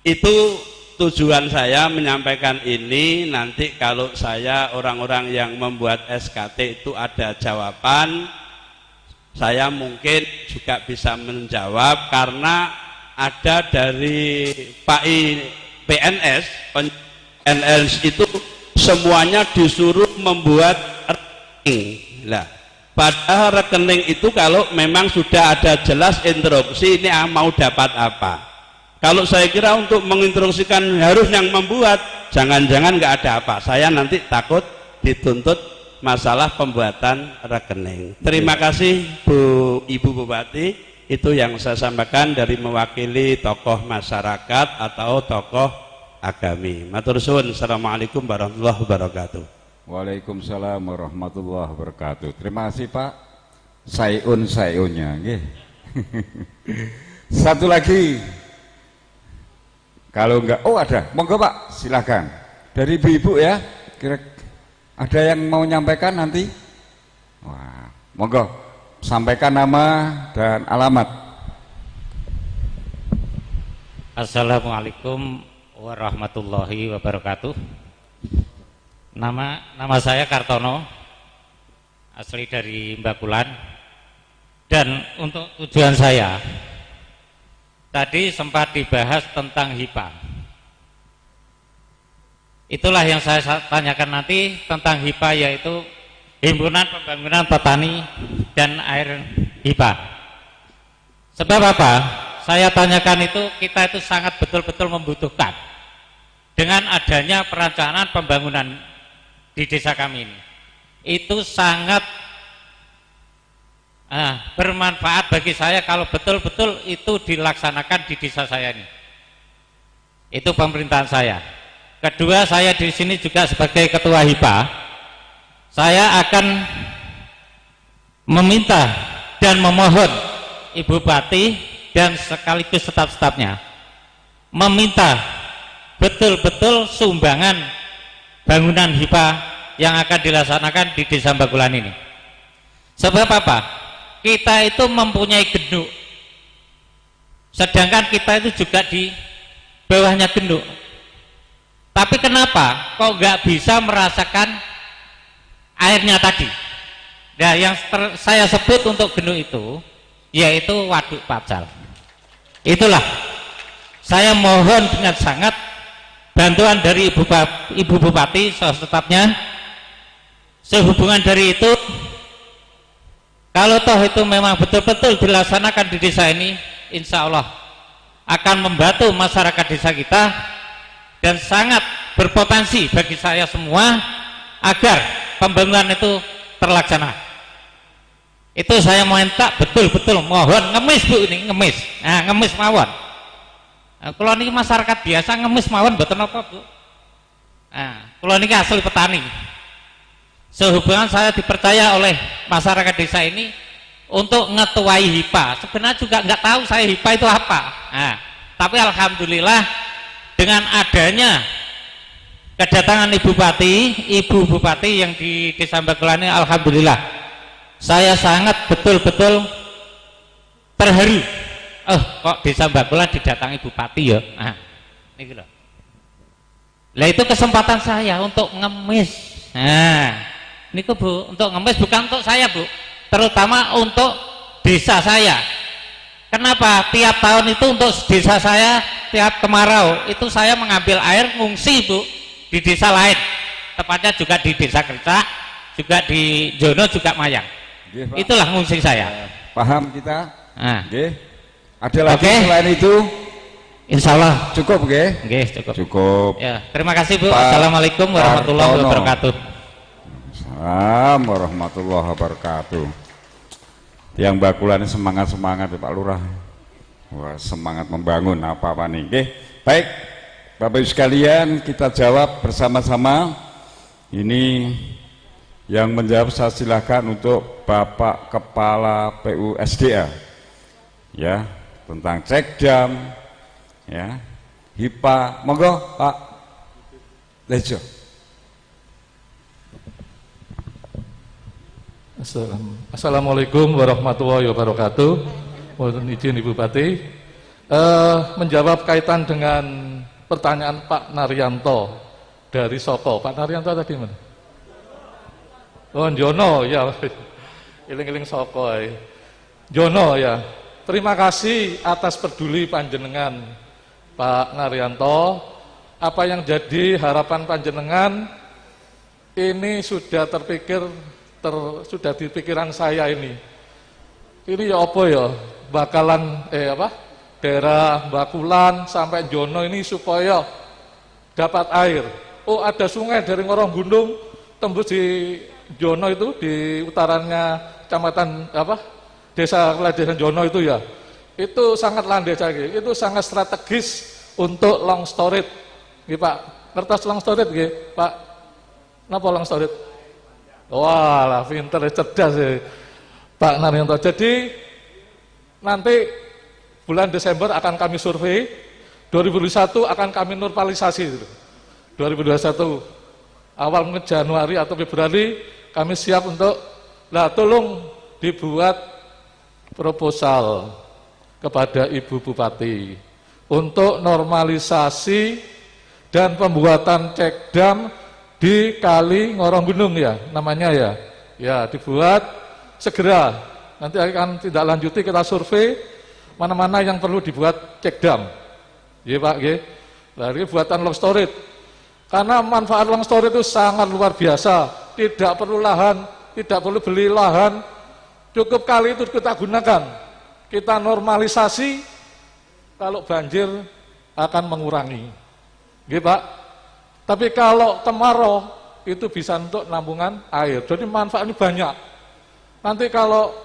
Itu tujuan saya menyampaikan ini, nanti kalau saya orang-orang yang membuat SKT itu ada jawaban, saya mungkin juga bisa menjawab karena ada dari Pak PNS itu semuanya disuruh membuat rekening. Nah, padahal rekening itu kalau memang sudah ada jelas instruksi ini mau dapat apa. Kalau saya kira untuk menginstruksikan harus yang membuat, jangan-jangan nggak ada apa. Saya nanti takut dituntut masalah pembuatan rekening. Terima kasih Ibu Bupati, itu yang saya sampaikan dari mewakili tokoh masyarakat atau tokoh agami. Matur suwun. Assalamualaikum warahmatullahi wabarakatuh. Waalaikumsalam warahmatullahi wabarakatuh. Terima kasih Pak. Sayun-sayunnya nggih. Satu lagi. Kalau enggak, oh ada. Monggo Pak, silakan. Dari ibu-ibu ya. Kira ada yang mau nyampaikan nanti? Wah, monggo sampaikan nama dan alamat. Assalamualaikum warahmatullahi wabarakatuh. Nama saya Kartono, asli dari Mbakulan. Dan untuk tujuan saya, tadi sempat dibahas tentang HIPA. Itulah yang saya tanyakan nanti tentang HIPA, yaitu Himpunan Pembangunan Petani dan Air HIPA. Sebab apa? Saya tanyakan itu, kita itu sangat betul-betul membutuhkan dengan adanya perencanaan pembangunan di desa kami ini. Itu sangat bermanfaat bagi saya kalau betul-betul itu dilaksanakan di desa saya ini. Itu pemerintahan saya. Kedua, saya di sini juga sebagai ketua HIPA. Saya akan meminta dan memohon Ibu Bupati dan sekaligus staf-stafnya meminta betul-betul sumbangan bangunan HIPA yang akan dilaksanakan di Desa Mbakulan ini. Sebab apa? Kita itu mempunyai genduk, sedangkan kita itu juga di bawahnya genduk. Tapi kenapa kok nggak bisa merasakan airnya tadi? Nah, yang saya sebut untuk genduk itu yaitu waduk pacal. Itulah saya mohon dengan sangat bantuan dari Ibu Bupati setapnya. Sehubungan dari itu, kalau toh itu memang betul-betul dilaksanakan di desa ini, insya Allah akan membantu masyarakat desa kita dan sangat berpotensi bagi saya semua agar pembangunan itu terlaksana. Itu saya minta betul-betul mohon, ngemis Bu ini, ngemis. Nah, ngemis mawon. Nah, kalau ini masyarakat biasa ngemis mawon mboten apa Bu. Nah, kalau ini asli petani. Sehubungan saya dipercaya oleh masyarakat desa ini untuk ngetuai HIPA. Sebenarnya juga nggak tahu saya HIPA itu apa. Nah, tapi alhamdulillah dengan adanya kedatangan Ibu Bupati yang di Desa Mbakulan ini, alhamdulillah saya sangat betul-betul terharu oh kok desa Bakulan didatangi bupati ya. Nah, ini loh. Lah itu kesempatan saya untuk ngemis. Nah, ini Bu, untuk ngemis bukan untuk saya Bu, terutama untuk desa saya. Kenapa? Tiap tahun itu untuk desa saya, tiap kemarau itu saya mengambil air ngungsi Bu di desa lain. Tepatnya juga di desa Kercak, juga di Jono, juga Mayang. Nggih, Pak. Itulah ngungsi saya. Paham kita? Nah. Nggih. Ada lagi Oke. selain itu? Insya Allah Cukup nggih? Nggih, cukup. Cukup. Ya, terima kasih Bu. Pak Assalamualaikum warahmatullahi Tartono. wabarakatuh. Assalamualaikum warahmatullahi wabarakatuh. Yang Bakulan ini semangat-semangat ya Pak Lurah. Wah, semangat membangun apa-apa nih. Oke. Baik, Bapak Ibu sekalian, kita jawab bersama-sama. Ini yang menjawab saya silakan untuk Bapak Kepala PUSDA. Ya, tentang cekdam, ya, HIPA. Monggo Pak Lejo. Assalamualaikum warahmatullahi wabarakatuh. Mohon izin Ibu Bupati menjawab kaitan dengan pertanyaan Pak Naryanto dari Soko. Pak Naryanto tadi mana? Oh, Jono ya. Iling-iling Soko. Jono ya. Terima kasih atas peduli panjenengan Pak Naryanto. Apa yang jadi harapan panjenengan ini sudah terpikir sudah di pikiran saya ini. Ini ya apa ya? Bakalan daerah Bakulan sampai Jono ini supaya dapat air. Oh, ada sungai dari Ngorong Gundung tembus di Jono itu di utaranya kecamatan Desa Kelajeran Jono itu ya. Itu sangat landai lagi. Itu sangat strategis untuk long storage. Nggih Pak, kertas long storage nggih, Pak. Napa long storage? Wah, pinter, cerdas ya Pak Naryanto. Jadi nanti bulan Desember akan kami survei, 2021 akan kami normalisasi. 2021 awal Januari atau Februari kami siap untuk, tolong dibuat proposal kepada Ibu Bupati untuk normalisasi dan pembuatan cekdam di Kali Ngorong Gunung ya, namanya ya. Ya, dibuat segera. Nanti akan tidak lanjuti kita survei mana-mana yang perlu dibuat cekdam. Iya Pak, nggih. Nah, ini buatan long storage. Karena manfaat long storage itu sangat luar biasa. Tidak perlu lahan, tidak perlu beli lahan. Cukup kali itu kita gunakan. Kita normalisasi, kalau banjir akan mengurangi. Nggih Pak. Tapi kalau kemarau itu bisa untuk nambungan air. Jadi manfaat ini banyak. Nanti kalau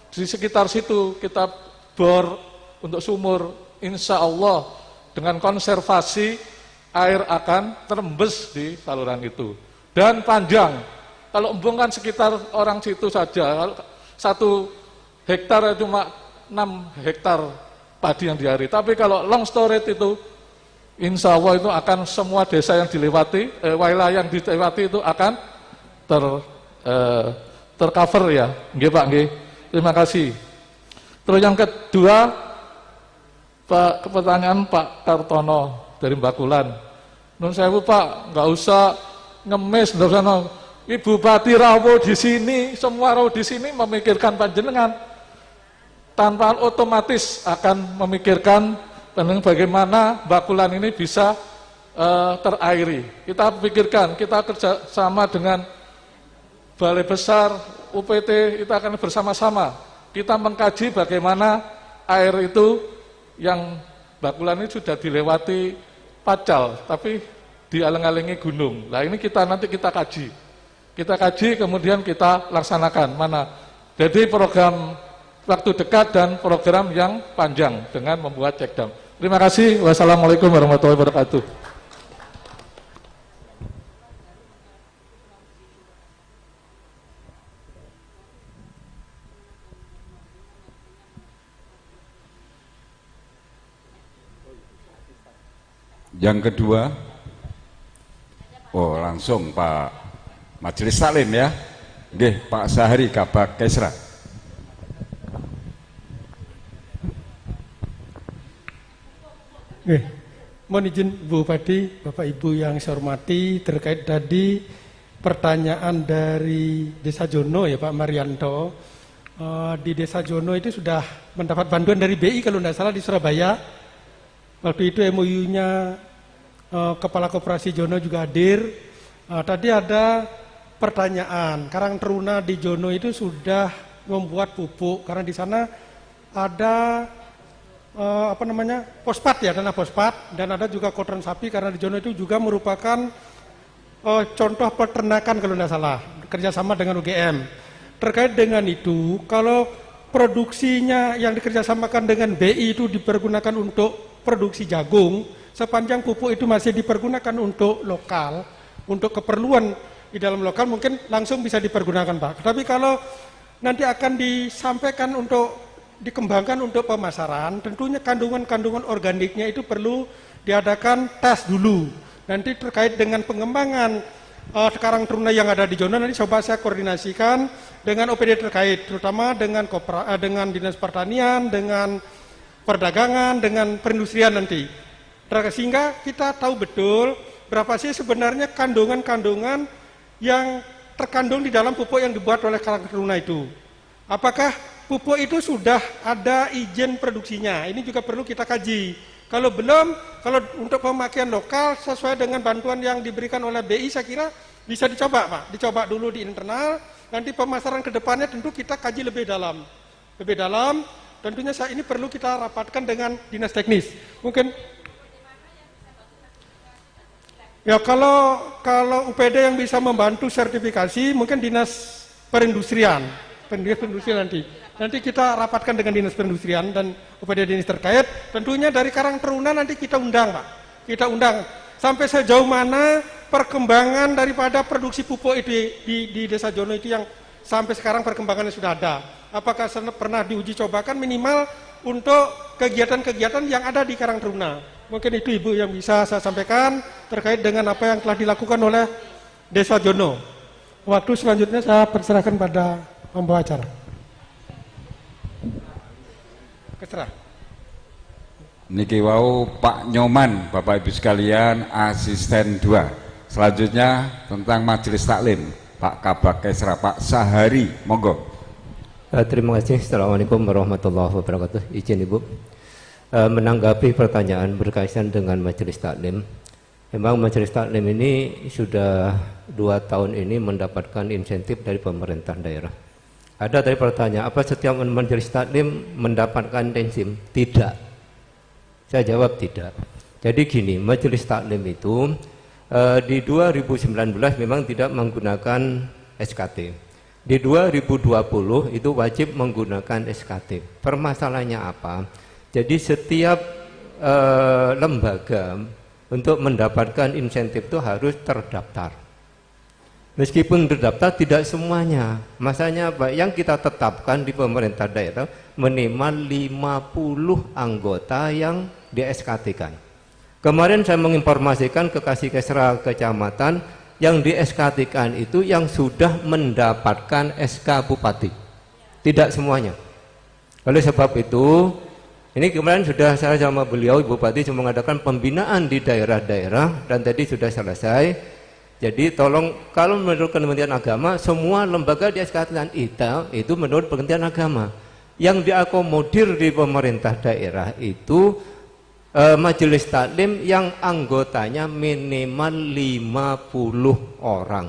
di sekitar situ kita bor untuk sumur, insya Allah dengan konservasi air akan terembes di saluran itu. Dan panjang. Kalau embung kan sekitar orang situ saja. Kalau 1 hektar cuma 6 hektar padi yang diari. Tapi kalau long storage itu insya Allah itu akan semua desa yang dilewati, wilayah yang dilewati itu akan tercover ya. Nggih Pak, nggih. Terima kasih. Terus yang kedua, pertanyaan Pak Tartono dari Bakulan. Nun sewu Pak, nggak usah ngemis, nggak usah. Ibu Bupati rawuh di sini, semua rawuh di sini memikirkan panjenengan. Tanpa otomatis akan memikirkan bagaimana Bakulan ini bisa terairi. Kita pikirkan, kita kerjasama dengan Balai Besar, UPT, kita akan bersama-sama. Kita mengkaji bagaimana air itu yang Bakulan ini sudah dilewati Pacal, tapi dialang-alangi gunung. Nah ini nanti kita kaji. Kita kaji kemudian kita laksanakan mana. Jadi program waktu dekat dan program yang panjang dengan membuat cekdam. Terima kasih. Wassalamualaikum warahmatullahi wabarakatuh. Yang kedua, langsung Pak Majelis Salim ya. Nggih, Pak Sahari Kabak Kesra. Mohon izin Bu Bupati, Bapak Ibu yang saya hormati, terkait tadi pertanyaan dari Desa Jono ya Pak Marianto. Di Desa Jono itu sudah mendapat bantuan dari BI kalau tidak salah di Surabaya. Waktu itu MOU-nya Kepala Koperasi Jono juga hadir. Tadi ada pertanyaan, Karang Teruna di Jono itu sudah membuat pupuk karena di sana ada fosfat ya, dana fosfat, dan ada juga kotoran sapi karena di Jono itu juga merupakan contoh peternakan kalau tidak salah, kerjasama dengan UGM. Terkait dengan itu, kalau produksinya yang dikerjasamakan dengan BI itu dipergunakan untuk produksi jagung, sepanjang pupuk itu masih dipergunakan untuk lokal, untuk keperluan di dalam lokal mungkin langsung bisa dipergunakan Pak. Tapi kalau nanti akan disampaikan untuk dikembangkan untuk pemasaran, tentunya kandungan-kandungan organiknya itu perlu diadakan tes dulu. Nanti terkait dengan pengembangan Karang Teruna yang ada di Jono, nanti coba saya koordinasikan dengan OPD terkait, terutama dengan Dinas Pertanian, dengan Perdagangan, dengan Perindustrian nanti. Sehingga kita tahu betul berapa sih sebenarnya kandungan-kandungan yang terkandung di dalam pupuk yang dibuat oleh Karang Teruna itu. Apakah pupuk itu sudah ada izin produksinya? Ini juga perlu kita kaji. Kalau belum, kalau untuk pemakaian lokal sesuai dengan bantuan yang diberikan oleh BI, saya kira bisa dicoba Pak. Dicoba dulu di internal, nanti pemasaran ke depannya tentu kita kaji lebih dalam. Lebih dalam, tentunya ini perlu kita rapatkan dengan dinas teknis. Mungkin ya kalau UPD yang bisa membantu sertifikasi, mungkin dinas perindustrian nanti. Nanti kita rapatkan dengan dinas perindustrian dan UPD dinas terkait. Tentunya dari Karang Teruna nanti kita undang Pak. Kita undang sampai sejauh mana perkembangan daripada produksi pupuk itu di Desa Jono itu yang sampai sekarang perkembangannya sudah ada. Apakah pernah diuji cobakan minimal untuk kegiatan-kegiatan yang ada di Karang Teruna. Mungkin itu Ibu yang bisa saya sampaikan terkait dengan apa yang telah dilakukan oleh Desa Jono. Waktu selanjutnya saya persilahkan pada pembawa acara. Keserah. Niki wau Pak Nyoman, Bapak Ibu sekalian, asisten 2. Selanjutnya tentang majelis taklim, Pak Kabak Kesra, Pak Sahari, monggo. Terima kasih. Assalamualaikum warahmatullahi wabarakatuh. Izin Ibu menanggapi pertanyaan berkaitan dengan majelis taklim. Memang majelis taklim ini sudah 2 tahun ini mendapatkan insentif dari pemerintah daerah. Ada tadi pertanyaan, apa setiap majelis taklim mendapatkan insentif? Tidak. Saya jawab tidak. Jadi gini, majelis taklim itu di 2019 memang tidak menggunakan SKT. Di 2020 itu wajib menggunakan SKT. Permasalahannya apa? Jadi setiap lembaga untuk mendapatkan insentif itu harus terdaftar. Meskipun terdaftar tidak semuanya. Masanya apa? Yang kita tetapkan di pemerintah daerah minimal 50 anggota yang di SKT-kan. Kemarin saya menginformasikan ke Kasih Kesra Kecamatan yang di SKT-kan itu yang sudah mendapatkan SK Bupati. Tidak semuanya. Oleh sebab itu, ini kemarin sudah saya sama beliau, Bupati sudah mengadakan pembinaan di daerah-daerah dan tadi sudah selesai. Jadi tolong, kalau menurut Kementerian Agama, semua lembaga di SKT itu menurut Kementerian Agama. Yang diakomodir di pemerintah daerah itu majelis taklim yang anggotanya minimal 50 orang.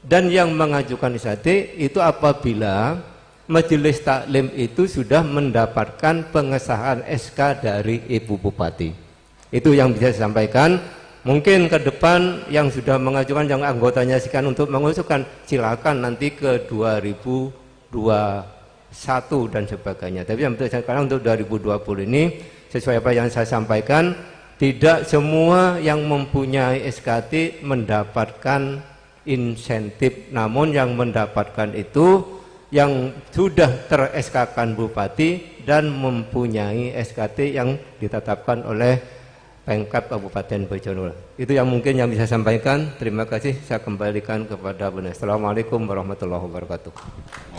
Dan yang mengajukan SKT itu apabila majelis taklim itu sudah mendapatkan pengesahan SK dari Ibu Bupati. Itu yang bisa saya sampaikan. Mungkin ke depan yang sudah mengajukan, yang anggotanya sekian untuk mengusulkan, silakan nanti ke 2021 dan sebagainya. Tapi yang sekarang untuk 2020 ini, sesuai apa yang saya sampaikan, tidak semua yang mempunyai SKT mendapatkan insentif. Namun yang mendapatkan itu yang sudah ter-SK-kan Bupati dan mempunyai SKT yang ditetapkan oleh Pemkab Kabupaten Bojonegoro. Itu yang mungkin yang bisa saya sampaikan. Terima kasih. Saya kembalikan kepada Bunda. Assalamualaikum warahmatullahi wabarakatuh.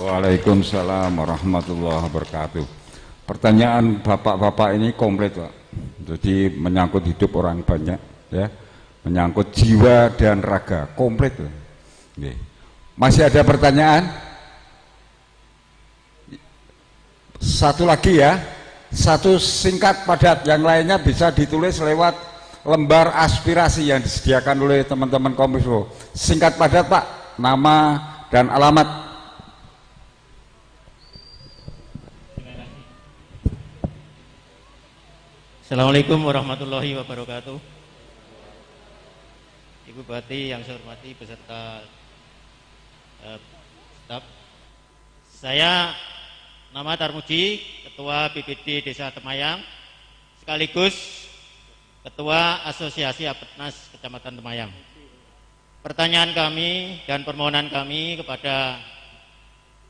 Waalaikumsalam warahmatullahi wabarakatuh. Pertanyaan bapak-bapak ini komplit Pak. Jadi menyangkut hidup orang banyak, ya, menyangkut jiwa dan raga, komplit. Oke. Masih ada pertanyaan? Satu lagi ya, satu singkat padat, yang lainnya bisa ditulis lewat lembar aspirasi yang disediakan oleh teman-teman Kominfo. Singkat padat Pak, nama dan alamat. Assalamualaikum warahmatullahi wabarakatuh. Ibu Bupati yang saya hormati beserta staf. Saya nama Tarmuji, Ketua BPD Desa Temayang, sekaligus Ketua Asosiasi Apetnas Kecamatan Temayang. Pertanyaan kami dan permohonan kami kepada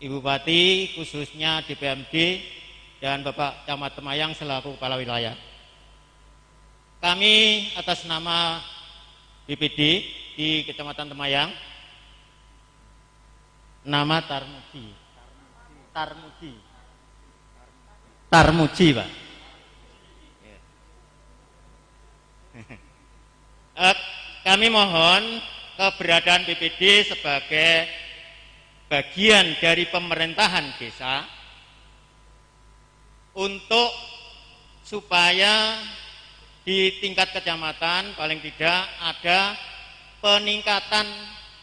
Ibu Bupati, khususnya DPMD dan Bapak Camat Temayang selaku Kepala Wilayah. Kami atas nama BPD di Kecamatan Temayang, nama Tarmuji Pak. Kami mohon keberadaan BPD sebagai bagian dari pemerintahan desa untuk supaya di tingkat kecamatan paling tidak ada peningkatan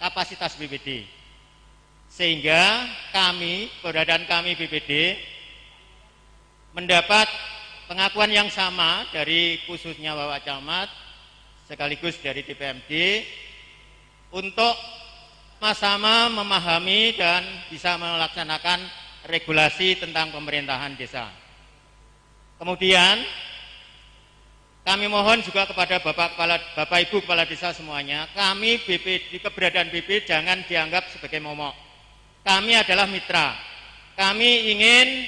kapasitas BPD, sehingga kami, keberadaan kami BPD mendapat pengakuan yang sama dari khususnya Bapak Camat sekaligus dari DPMD untuk sama-sama memahami dan bisa melaksanakan regulasi tentang pemerintahan desa. Kemudian kami mohon juga kepada Bapak Ibu Kepala Desa semuanya, kami BPD, keberadaan BP jangan dianggap sebagai momok. Kami adalah mitra. Kami ingin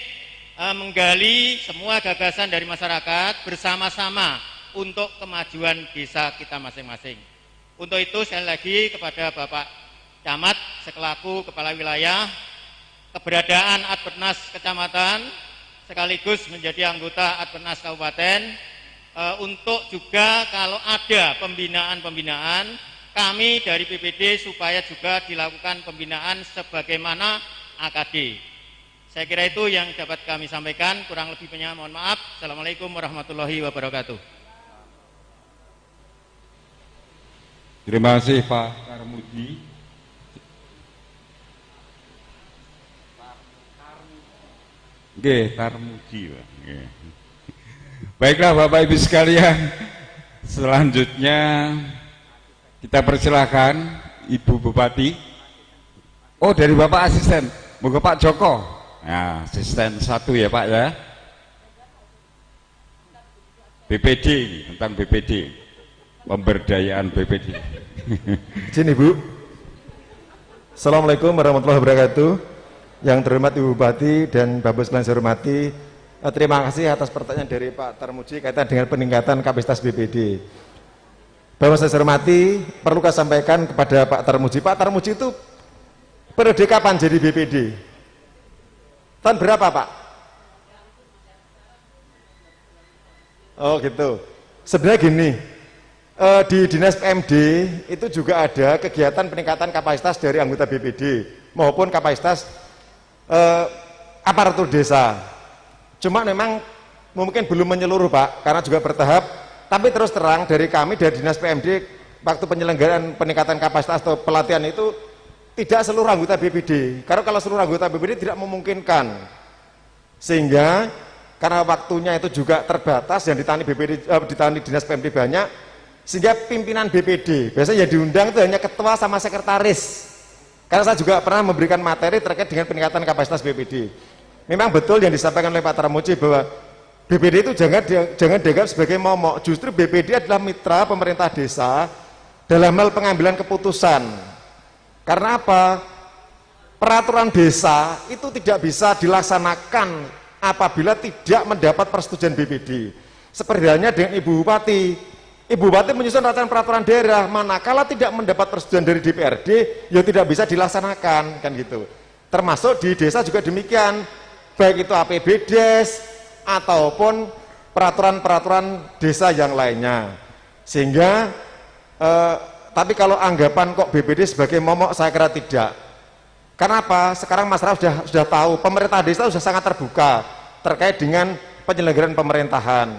menggali semua gagasan dari masyarakat bersama-sama untuk kemajuan desa kita masing-masing. Untuk itu sekali lagi kepada Bapak Camat sekelaku Kepala Wilayah, keberadaan Adpetnas Kecamatan sekaligus menjadi anggota Adpetnas Kabupaten, untuk juga kalau ada pembinaan-pembinaan kami dari BPD supaya juga dilakukan pembinaan sebagaimana AKD. Saya kira itu yang dapat kami sampaikan, kurang lebihnya mohon maaf. Assalamualaikum warahmatullahi wabarakatuh. Terima kasih Pak Tarmuji. Oke, Tarmuji Pak. Oke. Baiklah Bapak Ibu sekalian, selanjutnya kita persilahkan Ibu Bupati. Oh, dari Bapak Asisten, moga Pak Joko. Nah, asisten satu ya Pak ya. BPD ini, tentang BPD, pemberdayaan BPD. Sini Bu. Assalamualaikum warahmatullahi wabarakatuh. Yang terhormat Ibu Bupati dan Bapak sekalian saya hormati, terima kasih atas pertanyaan dari Pak Tarmuji kaitan dengan peningkatan kapasitas BPD. Bapak saya hormati, perlu saya sampaikan kepada Pak Tarmuji. Pak Tarmuji itu periode kapan jadi BPD? Tahun berapa Pak? Oh gitu. Sebenarnya gini, di Dinas PMD itu juga ada kegiatan peningkatan kapasitas dari anggota BPD maupun kapasitas aparatur desa. Cuma memang mungkin belum menyeluruh Pak, karena juga bertahap. Tapi terus terang dari kami dari Dinas PMD waktu penyelenggaraan peningkatan kapasitas atau pelatihan itu tidak seluruh anggota BPD. Karena kalau seluruh anggota BPD tidak memungkinkan, sehingga karena waktunya itu juga terbatas yang ditangani BPD, ditangani Dinas PMD banyak, sehingga pimpinan BPD biasanya yang diundang itu hanya ketua sama sekretaris. Karena saya juga pernah memberikan materi terkait dengan peningkatan kapasitas BPD. Memang betul yang disampaikan oleh Pak Tarmuji bahwa BPD itu jangan dianggap sebagai momok. Justru BPD adalah mitra pemerintah desa dalam hal pengambilan keputusan. Karena apa? Peraturan desa itu tidak bisa dilaksanakan apabila tidak mendapat persetujuan BPD. Seperti halnya dengan Ibu Bupati. Ibu Bupati menyusun rancangan peraturan daerah, manakala tidak mendapat persetujuan dari DPRD, ya tidak bisa dilaksanakan, kan gitu. Termasuk di desa juga demikian, baik itu APBDes ataupun peraturan-peraturan desa yang lainnya. Sehingga tapi kalau anggapan kok BPD sebagai momok, saya kira tidak. Karena apa? Sekarang masyarakat sudah tahu, pemerintah desa sudah sangat terbuka terkait dengan penyelenggaraan pemerintahan.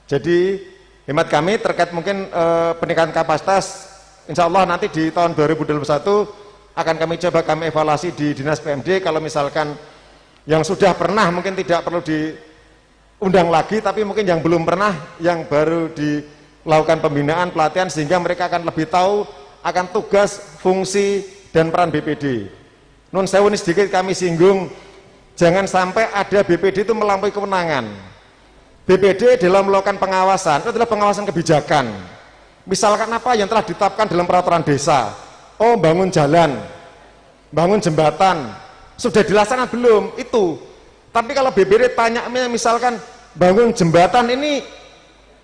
Jadi hemat kami terkait mungkin peningkatan kapasitas, insya Allah nanti di tahun 2021 akan kami evaluasi di Dinas PMD. Kalau misalkan yang sudah pernah mungkin tidak perlu diundang lagi, tapi mungkin yang belum pernah, yang baru dilakukan pembinaan, pelatihan, sehingga mereka akan lebih tahu akan tugas, fungsi, dan peran BPD. Nun sewu ini sedikit kami singgung, jangan sampai ada BPD itu melampaui kewenangan. BPD dalam melakukan pengawasan, itu adalah pengawasan kebijakan. Misalkan apa yang telah ditetapkan dalam peraturan desa, oh bangun jalan, bangun jembatan, sudah dilaksanakan belum? Itu. Tapi kalau BPD tanya misalkan bangun jembatan ini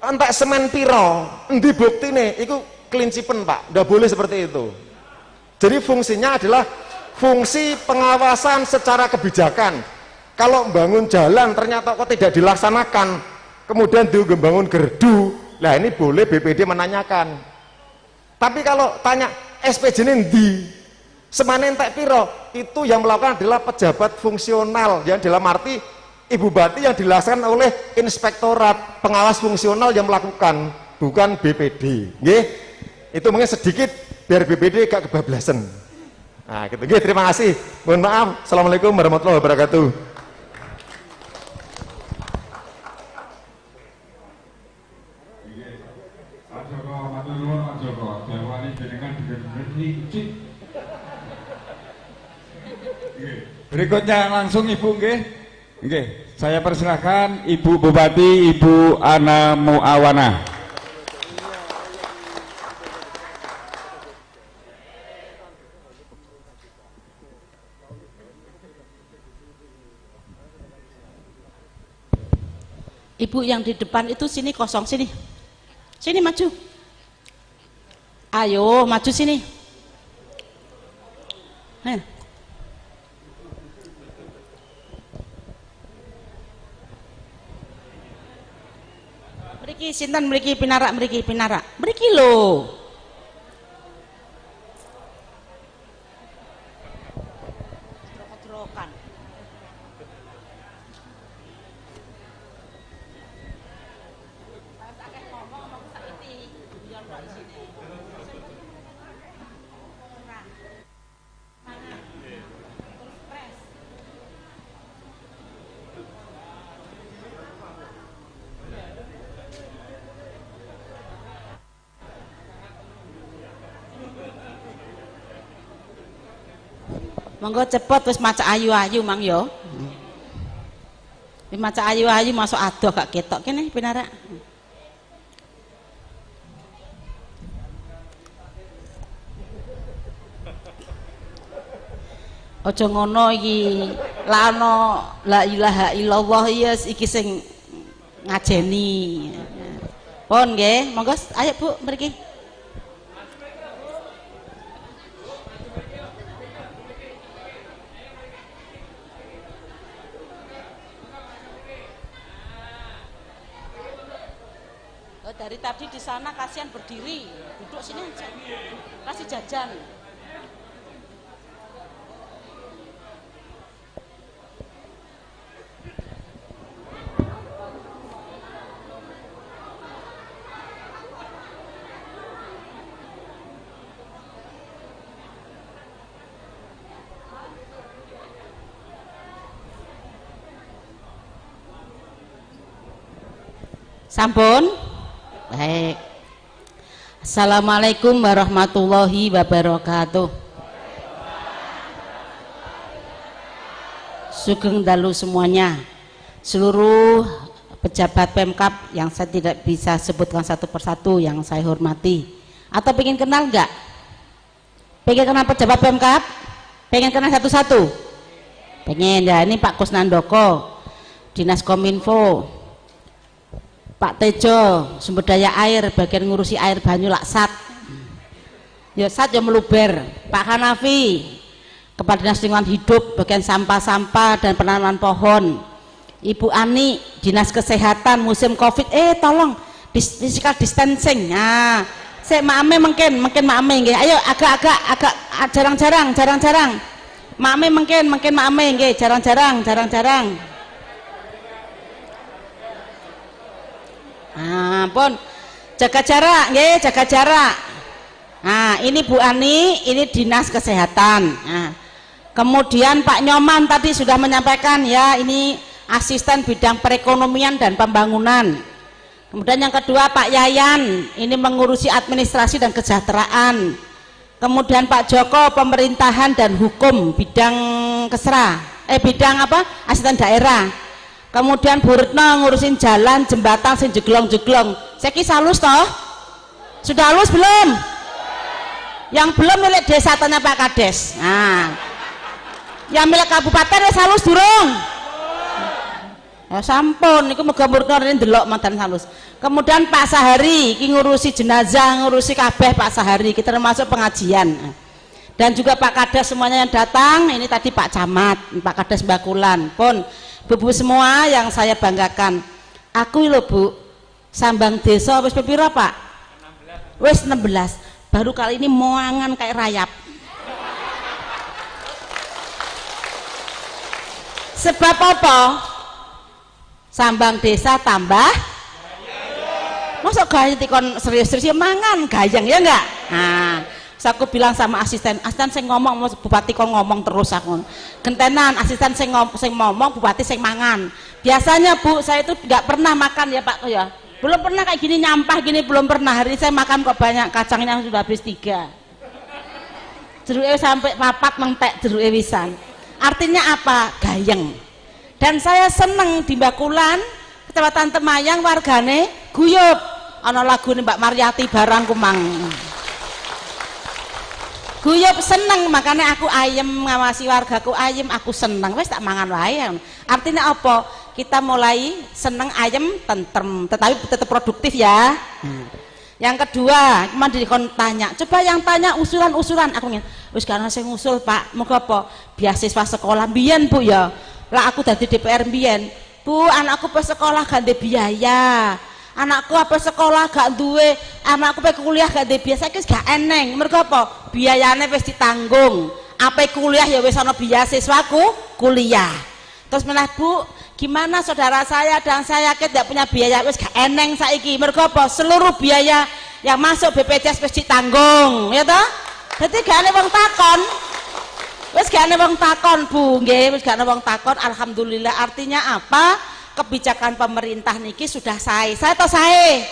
entek semen piro, endi buktine, itu kelincipen Pak, udah boleh seperti itu. Jadi fungsinya adalah fungsi pengawasan secara kebijakan. Kalau bangun jalan ternyata kok tidak dilaksanakan, kemudian dibangun gerdu, lah ini boleh BPD menanyakan. Tapi kalau tanya SPJ ini di semana entek piro, itu yang melakukan adalah pejabat fungsional, yang dalam arti Ibu Bupati yang dilaksanakan oleh inspektorat pengawas fungsional yang melakukan, bukan BPD. Nggih, itu mungkin sedikit biar BPD gak kebablasan. Nah, gitu. Nggih, terima kasih. Mohon maaf. Assalamualaikum warahmatullahi wabarakatuh. Berikutnya langsung Ibu nggih. Nggih, saya persilahkan Ibu Bupati Ibu Ana Muawana. Ibu yang di depan itu sini kosong, sini. Sini maju. Ayo maju sini. Mriki sinten mriki pinarak mriki lho. Monggo cepet wis maca ayu-ayu Mang yo. Wis maca ayu-ayu masuk adoh gak ketok kene pinarak. Aja ngono iki. La ana la ilaha illallah ya iki sing ngajeni. Pun nggih, monggo ayo Bu mriki. Dari tadi di sana kasihan berdiri, duduk sini aja, kasih jajan. Sampun. Baik. Assalamualaikum warahmatullahi wabarakatuh. Sugeng dalu semuanya. Seluruh pejabat Pemkab yang saya tidak bisa sebutkan satu persatu yang saya hormati. Atau pengen kenal enggak? Pengen kenal pejabat Pemkab? Pengen kenal satu-satu? Pengen ya, ini Pak Kusnandoko, Dinas Kominfo, Pak Tejo, sumber daya air, bagian ngurusi air banyu laksat. Ya Sat ya meluber. Pak Hanafi, Kepala Dinas Lingkungan Hidup, bagian sampah-sampah dan penanaman pohon. Ibu Ani, Dinas Kesehatan musim Covid, tolong physical distancing. Nah, saya maame mungkin maame nggih. Ayo agak jarang-jarang. Maame mungkin maame nggih, jarang-jarang. Pun jaga jarak nggih, jaga jarak. Nah, ini Bu Ani, ini Dinas Kesehatan. Nah, kemudian Pak Nyoman tadi sudah menyampaikan ya, ini asisten bidang perekonomian dan pembangunan. Kemudian yang kedua Pak Yayan, ini mengurusi administrasi dan kesejahteraan. Kemudian Pak Joko pemerintahan dan hukum bidang bidang asisten daerah. Kemudian Bu Retno ngurusin jalan jembatan sing jeglong-jeglong. Saya ki halus toh? Sudah halus belum? Yang belum milik desa tanya Pak Kades. Nah, yang milik kabupaten wis halus durung? Ya sampun, niku muga-muga rene ndelok mantan halus. Kemudian Pak Sahari iki ngurusi jenazah, ngurusi kabeh Pak Sahari, kita termasuk pengajian. Dan juga Pak Kades semuanya yang datang, ini tadi Pak Camat, Pak Kades Bakulan. Pun Bu semua yang saya banggakan. Aku lho Bu, sambang desa wis pira Pak? 16. Wis 16. Baru kali ini moangan kayak rayap. Sebab apa? Sambang desa tambah masuk gaya tikon serius-serius mangan gayang ya enggak. Nah, aku bilang sama asisten saya ngomong, bupati kon ngomong terus aku gentenan, asisten saya ngomong, bupati saya mangan. Biasanya Bu, saya itu nggak pernah makan ya Pak ya, belum pernah kayak gini nyampah gini, belum pernah. Hari ini saya makan kok banyak, kacangnya sudah habis 3, jeruknya sampai 4 mentek jeruknya wisan. Artinya apa? Gayeng. Dan saya seneng di Bakulan, Kecamatan Temayang, wargane guyub. Ana lagune Mbak Maryati barang kumang. Guyub seneng, makanya aku ayem ngawasi wargaku ayem, aku seneng. Wes tak mangan wae. Artinya apa? Kita mulai seneng ayem tentrem, tetapi tetap produktif ya. Yang kedua, kemarin dikon tanya, coba yang tanya usulan-usulan. Aku ngene, wis karena saya ngusul Pak, mau apa? Beasiswa sekolah mbiyen Bu ya. Lah aku dadi DPR mbiyen, Bu, anakku pe sekolah gak ndek biaya, anakku apa sekolah gak duwe, anakku pe kuliah gak ndek biaya, saiki gak eneng. Mergo apa? Biayane wis ditanggung. Apa kuliah ya wis ana beasiswaku kuliah. Terus meneh Bu, gimana saudara saya dan saya tidak punya biaya, wis gak eneng saiki. Mergo apa? Seluruh biaya yang masuk BPJS wis ditanggung, ya toh? Dadi gak ana wong takon. Wis gak ana wong takon Bu, nggih, wis gak ana wong takon. Alhamdulillah. Artinya apa? Kebijakan pemerintah niki sudah sae. Sae to sae?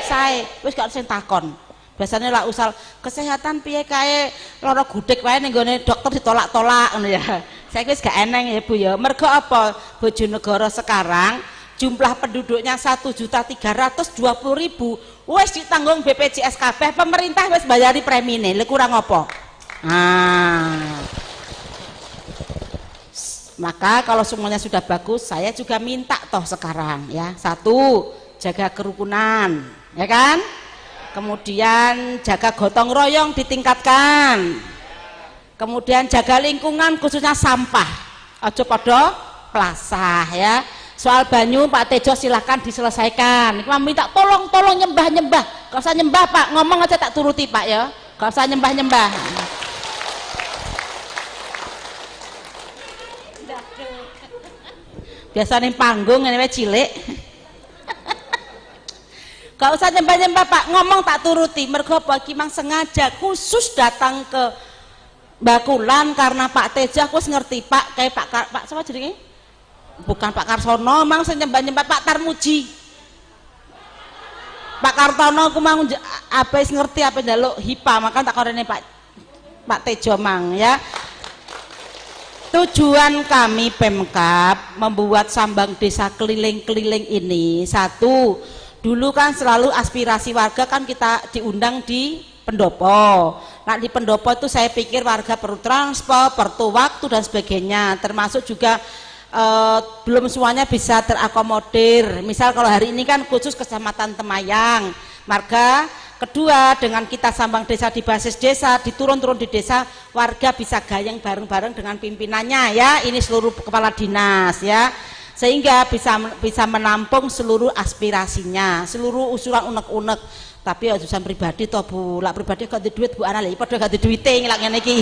Sae. Wis gak sing takon. Biasanya lah usal kesehatan piye kae, lara gudeg wae ning gone dokter ditolak-tolak ngono ya. Saiki wis gak eneng ya Bu ya. Mergo apa? Bojonegoro sekarang jumlah penduduknya 1.320.000, wis ditanggung BPJS kabeh, pemerintah wis bayari premine. Lha kurang apa? Maka kalau semuanya sudah bagus, saya juga minta toh sekarang ya, 1, jaga kerukunan ya kan, kemudian jaga gotong royong ditingkatkan, kemudian jaga lingkungan khususnya sampah, aja pada plasah ya. Soal banyu Pak Tejo silahkan diselesaikan. Kita minta tolong nyembah, gak usah nyembah Pak, ngomong aja tak turuti Pak ya, gak usah nyembah. Biasanya panggung ini cilik. Gak usah nyembah-nyembah Pak, ngomong tak turuti. Mergo apa? Kimang sengaja khusus datang ke Bakulan karena Pak Tejo aku ngerti Pak, kayak Pak siapa jenenge? Bukan Pak Karsono, mang sing nyembah-nyembah Pak Tarmuji. Pak Kartono aku mang apa ngerti apa njaluk HIPA, maka tak korene Pak Tejo mang ya. Tujuan kami Pemkab membuat sambang desa keliling-keliling ini, 1, dulu kan selalu aspirasi warga kan kita diundang di pendopo. Nah di pendopo itu saya pikir warga perlu transport, perlu waktu dan sebagainya, termasuk juga belum semuanya bisa terakomodir. Misal kalau hari ini kan khusus Kecamatan Temayang, marga. Kedua, dengan kita sambang desa di basis desa, diturun-turun di desa, warga bisa gayeng bareng-bareng dengan pimpinannya ya. Ini seluruh kepala dinas ya. sehingga bisa menampung seluruh aspirasinya, seluruh usulan unek-unek. Tapi ya urusan pribadi toh Bu, lak pribadi ganti duit Bu Ana lha padha ganti duwite ngelak ngene iki.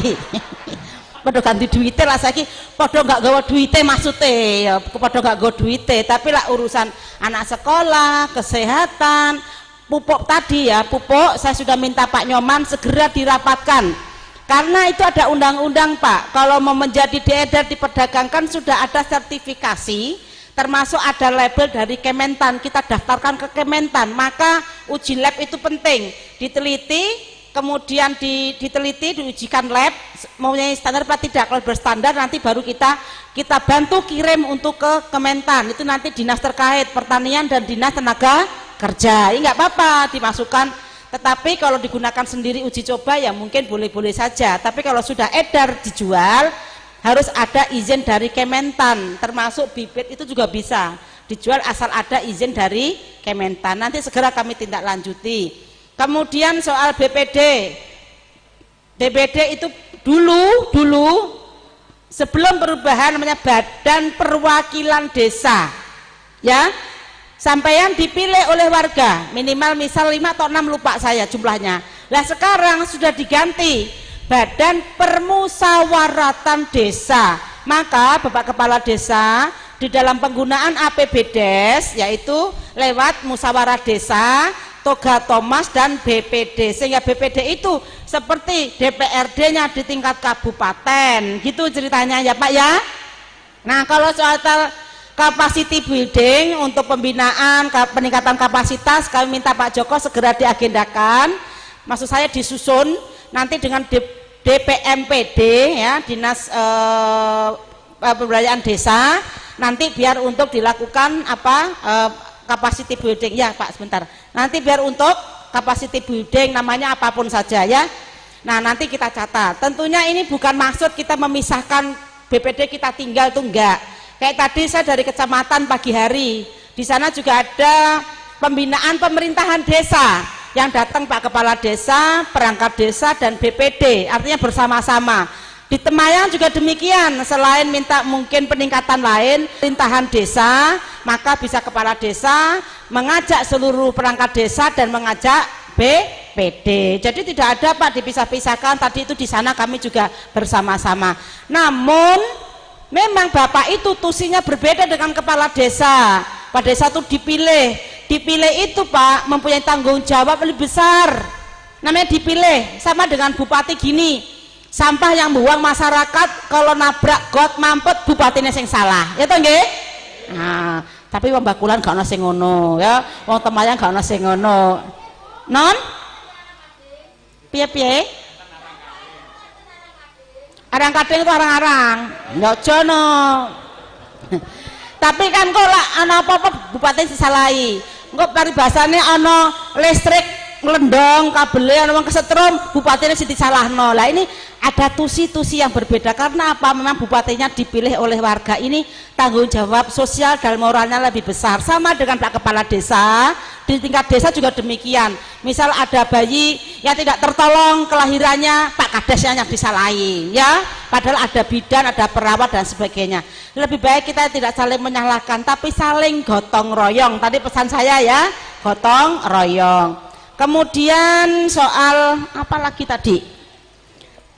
Padha ganti duwite lah saiki padha gak gawa duwite maksude ya padha gak gawa duwite, tapi lah urusan anak sekolah, kesehatan, pupuk tadi ya, pupuk saya sudah minta Pak Nyoman segera dirapatkan. Karena itu ada undang-undang Pak, kalau mau menjadi diedar diperdagangkan sudah ada sertifikasi, termasuk ada label dari Kementan, kita daftarkan ke Kementan, maka uji lab itu penting, diteliti, kemudian diteliti, diujikan lab, mempunyai standar apa tidak, kalau berstandar nanti baru kita bantu kirim untuk ke Kementan, itu nanti dinas terkait, pertanian dan dinas tenaga kerja, ini nggak apa-apa dimasukkan, tetapi kalau digunakan sendiri uji coba ya mungkin boleh-boleh saja, tapi kalau sudah edar dijual, harus ada izin dari Kementan, termasuk bibit itu juga bisa dijual asal ada izin dari Kementan. Nanti segera kami tindak lanjuti. Kemudian soal BPD itu dulu sebelum perubahan namanya Badan Perwakilan Desa, ya, sampean dipilih oleh warga minimal misal 5 atau 6 lupa saya jumlahnya. Lah sekarang sudah diganti Badan Permusawaratan Desa, maka Bapak Kepala Desa di dalam penggunaan APBDes yaitu lewat musyawarah desa, toga Thomas dan BPD, sehingga BPD itu seperti DPRD-nya di tingkat kabupaten, gitu ceritanya ya Pak ya. Nah kalau soal capacity building untuk pembinaan peningkatan kapasitas, kami minta Pak Joko segera diagendakan, maksud saya disusun nanti dengan DPMPD ya, Dinas Pemberdayaan Desa, nanti biar untuk dilakukan capacity building ya Pak sebentar, nanti biar untuk capacity building namanya apapun saja ya. Nah nanti kita catat, tentunya ini bukan maksud kita memisahkan BPD kita tinggal tuh enggak, kayak tadi saya dari kecamatan pagi hari, di sana juga ada pembinaan pemerintahan desa yang datang Pak Kepala Desa, perangkat desa dan BPD, artinya bersama-sama. Di Temayang juga demikian, selain minta mungkin peningkatan lain, pemerintahan desa, maka bisa Kepala Desa mengajak seluruh perangkat desa dan mengajak BPD. Jadi tidak ada Pak dipisah-pisahkan, tadi itu di sana kami juga bersama-sama. Namun memang Bapak itu tusinya berbeda dengan Kepala Desa. Pak Desa itu dipilih itu Pak mempunyai tanggung jawab lebih besar, namanya dipilih. Sama dengan bupati gini, sampah yang buang masyarakat kalau nabrak got mampet bupatinya sing salah ya toh nggih. Nah tapi wong Bakulan gak ono sing ngono ya, wong Temayang gak ono sing ngono non piye arang-kading itu arang-arang ndak jono. Tapi kan kok lah ana apa-apa bupati disalahi, engko paribasane ana listrik nglendong kabel ana wong kesetrum bupatine sing disalahno. Lah ini ada tusi-tusi yang berbeda karena apa? Memang bupatinya dipilih oleh warga, ini tanggung jawab sosial dan moralnya lebih besar. Sama dengan Pak Kepala Desa, di tingkat desa juga demikian. Misal ada bayi yang tidak tertolong kelahirannya, Pak Kadesnya yang disalahin ya, padahal ada bidan, ada perawat dan sebagainya. Lebih baik kita tidak saling menyalahkan tapi saling gotong royong, tadi pesan saya ya, gotong royong. Kemudian soal apa lagi tadi,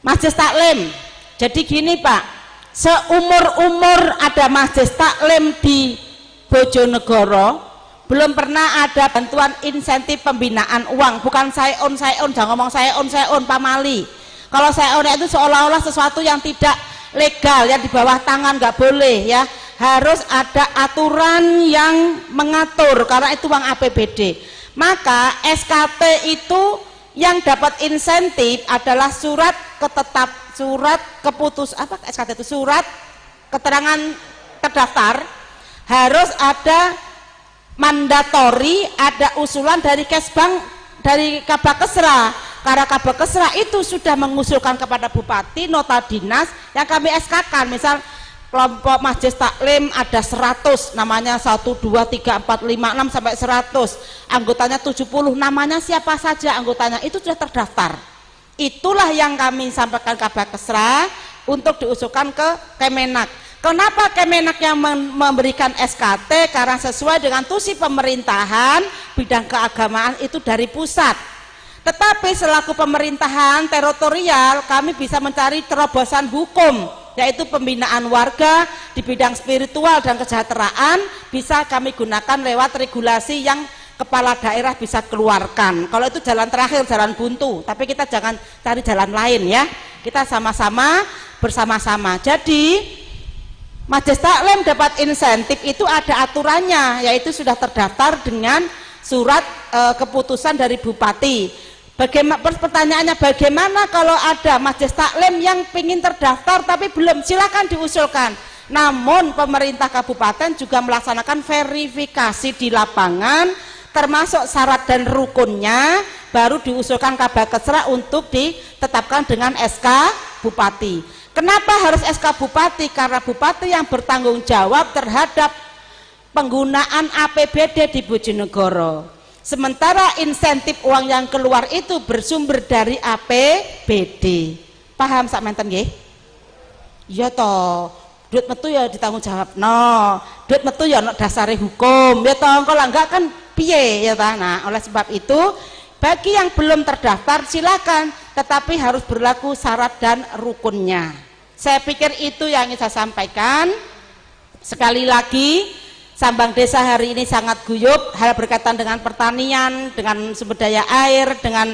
Majelis Taklim. Jadi gini Pak, seumur-umur ada Majelis Taklim di Bojonegoro belum pernah ada bantuan insentif pembinaan uang. Bukan saeon, jangan ngomong saeon pamali. Kalau saeon itu seolah-olah sesuatu yang tidak legal, yang di bawah tangan, nggak boleh ya. Harus ada aturan yang mengatur karena itu uang APBD. Maka SKT itu yang dapat insentif adalah surat keterangan terdaftar, harus ada mandatori, ada usulan dari Kesbang, dari Kabakesra, karena Kabakesra itu sudah mengusulkan kepada Bupati nota dinas yang kami SK-kan, misal kelompok Majelis Taklim ada 100, namanya 1, 2, 3, 4, 5, 6 sampai 100, anggotanya 70, namanya siapa saja anggotanya itu sudah terdaftar. Itulah yang kami sampaikan ke Kabakesra untuk diusulkan ke Kemenak. Kenapa Kemenak yang memberikan SKT? Karena sesuai dengan tusi pemerintahan bidang keagamaan itu dari pusat. Tetapi selaku pemerintahan teritorial kami bisa mencari terobosan hukum, yaitu pembinaan warga di bidang spiritual dan kesejahteraan bisa kami gunakan lewat regulasi yang kepala daerah bisa keluarkan. Kalau itu jalan terakhir, jalan buntu, tapi kita jangan cari jalan lain ya. Kita sama-sama bersama-sama. Jadi Majelis Taklim dapat insentif itu ada aturannya, yaitu sudah terdaftar dengan surat keputusan dari Bupati. Bagaimana, pertanyaannya bagaimana kalau ada Majelis Taklim yang ingin terdaftar tapi belum, silakan diusulkan. Namun pemerintah kabupaten juga melaksanakan verifikasi di lapangan termasuk syarat dan rukunnya, baru diusulkan Kabakesra untuk ditetapkan dengan SK Bupati. Kenapa harus SK Bupati? Karena Bupati yang bertanggung jawab terhadap penggunaan APBD di Bojonegoro. Sementara insentif uang yang keluar itu bersumber dari APBD. Paham sak menten nggih? Ya toh, duit metu ya ditanggung jawab. No, duit metu ya ono dasare hukum. Ya toh, kalau enggak kan piye ya toh. Nah, oleh sebab itu bagi yang belum terdaftar silakan, tetapi harus berlaku syarat dan rukunnya. Saya pikir itu yang ingin saya sampaikan. Sekali lagi, Sambang Desa hari ini sangat guyup, hal berkaitan dengan pertanian, dengan sumber daya air, dengan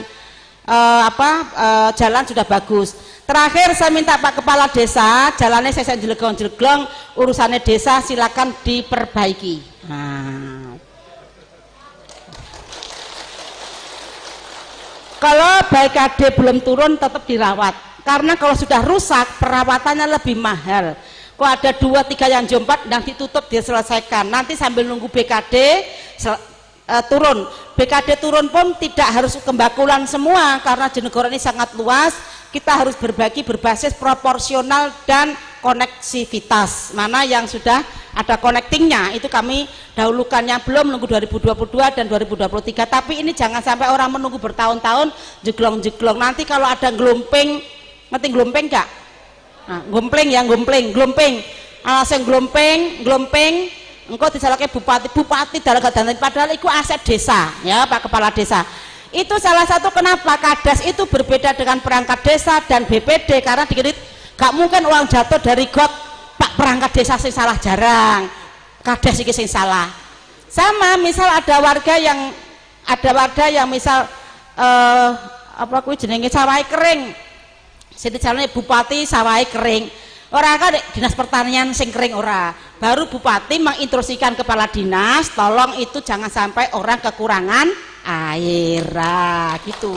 jalan sudah bagus. Terakhir saya minta Pak Kepala Desa, jalannya saya jeleglong-jeleglong, urusannya desa silakan diperbaiki. Nah. Kalau BKD belum turun tetap dirawat, karena kalau sudah rusak perawatannya lebih mahal. Kok ada 2-3 yang jompat dan ditutup dia selesaikan, nanti sambil nunggu BKD turun. BKD turun pun tidak harus kembakulan semua, karena Jenegoro ini sangat luas, kita harus berbagi berbasis proporsional dan koneksivitas. Mana yang sudah ada connectingnya itu kami dahulukan, yang belum nunggu 2022 dan 2023. Tapi ini jangan sampai orang menunggu bertahun-tahun jeglong-jeglong, nanti kalau ada gelompeng, ngerti gelompeng gak? Nah, gelompeng alasan gelompeng engkau disalahkan bupati dalam keadaan, padahal itu aset desa ya Pak Kepala Desa. Itu salah satu kenapa Kades itu berbeda dengan perangkat desa dan BPD, karena dikit gak mungkin uang jatuh dari got Pak perangkat desa sing salah, jarang Kades iki sing salah. Sama misal ada warga yang misal apa kuwi jenenge sawah kering, sing calonnya bupati sawah kering, orang kan dinas pertanian sing kering ora, baru bupati menginstruksikan kepala dinas tolong itu jangan sampai orang kekurangan air gitu.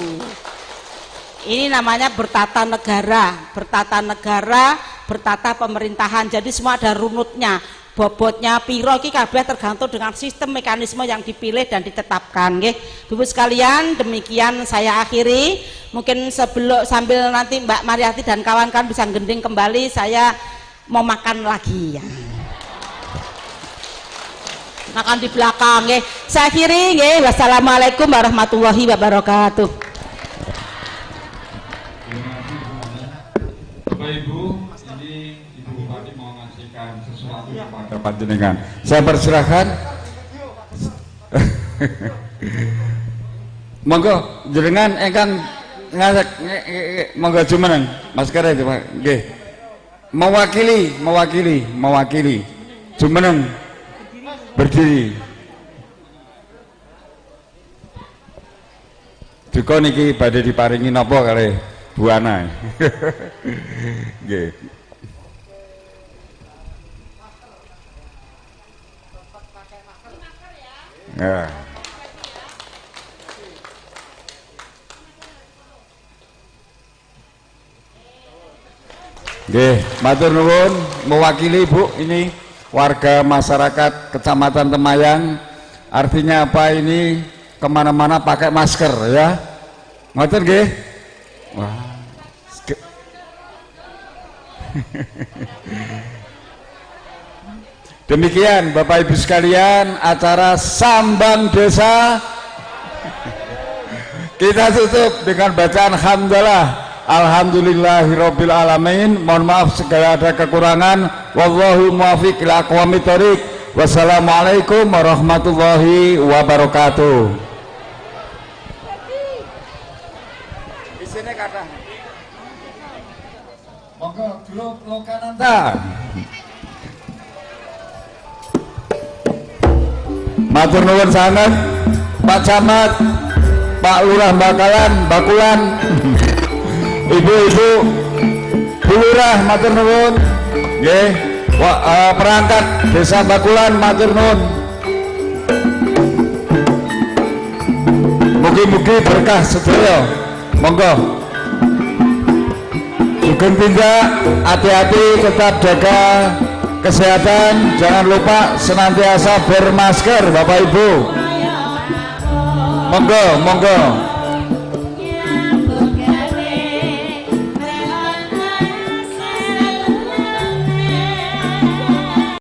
Ini namanya bertata negara, bertata pemerintahan. Jadi semua ada runutnya, bobotnya piro iki kabeh tergantung dengan sistem mekanisme yang dipilih dan ditetapkan nggih. Bapak sekalian, demikian saya akhiri. Mungkin sambil nanti Mbak Mariati dan kawan-kawan bisa gending kembali, saya mau makan lagi ya. Makan di belakang nggih. Saya akhiri nggih. Wassalamualaikum warahmatullahi wabarakatuh. Bapak Ibu, ini Ibu Bupati mau ngasihkan sesuatu kepada panjenengan. Saya persilahkan. Monggo jenengan engkang ngasak monggo jumeneng masker itu Pak. Nggih. Mewakili. Jumeneng. Berdiri. Duka niki badhe diparingi napa kalih Bu Ana. Nggih. Ya. Nggih, matur nuwun, mewakili Bu ini warga masyarakat Kecamatan Temayang. Artinya apa ini, kemana-mana pakai masker ya, ngoten nggih. Wah. Demikian Bapak Ibu sekalian, acara Sambang Desa kita tutup dengan bacaan hamdalah. Alhamdulillahirabbil alamin. Mohon maaf segala ada kekurangan. Wallahu muwaffiq ila aqwamit thoriq. Wassalamualaikum warahmatullahi wabarakatuh. Di sini kata. Monggo grup Lokananta. Matur nuwun sanget Pak Camat, Pak Lurah Bakulan, Ibu-ibu Bu Lurah matur nuwun. Nggih, perangkat Desa Bakulan matur nuwun. Mugi-mugi berkah sedaya. Monggo. Sugeng tindak, hati-hati, tetap jaga kesehatan, jangan lupa senantiasa bermasker Bapak Ibu. Monggo, monggo.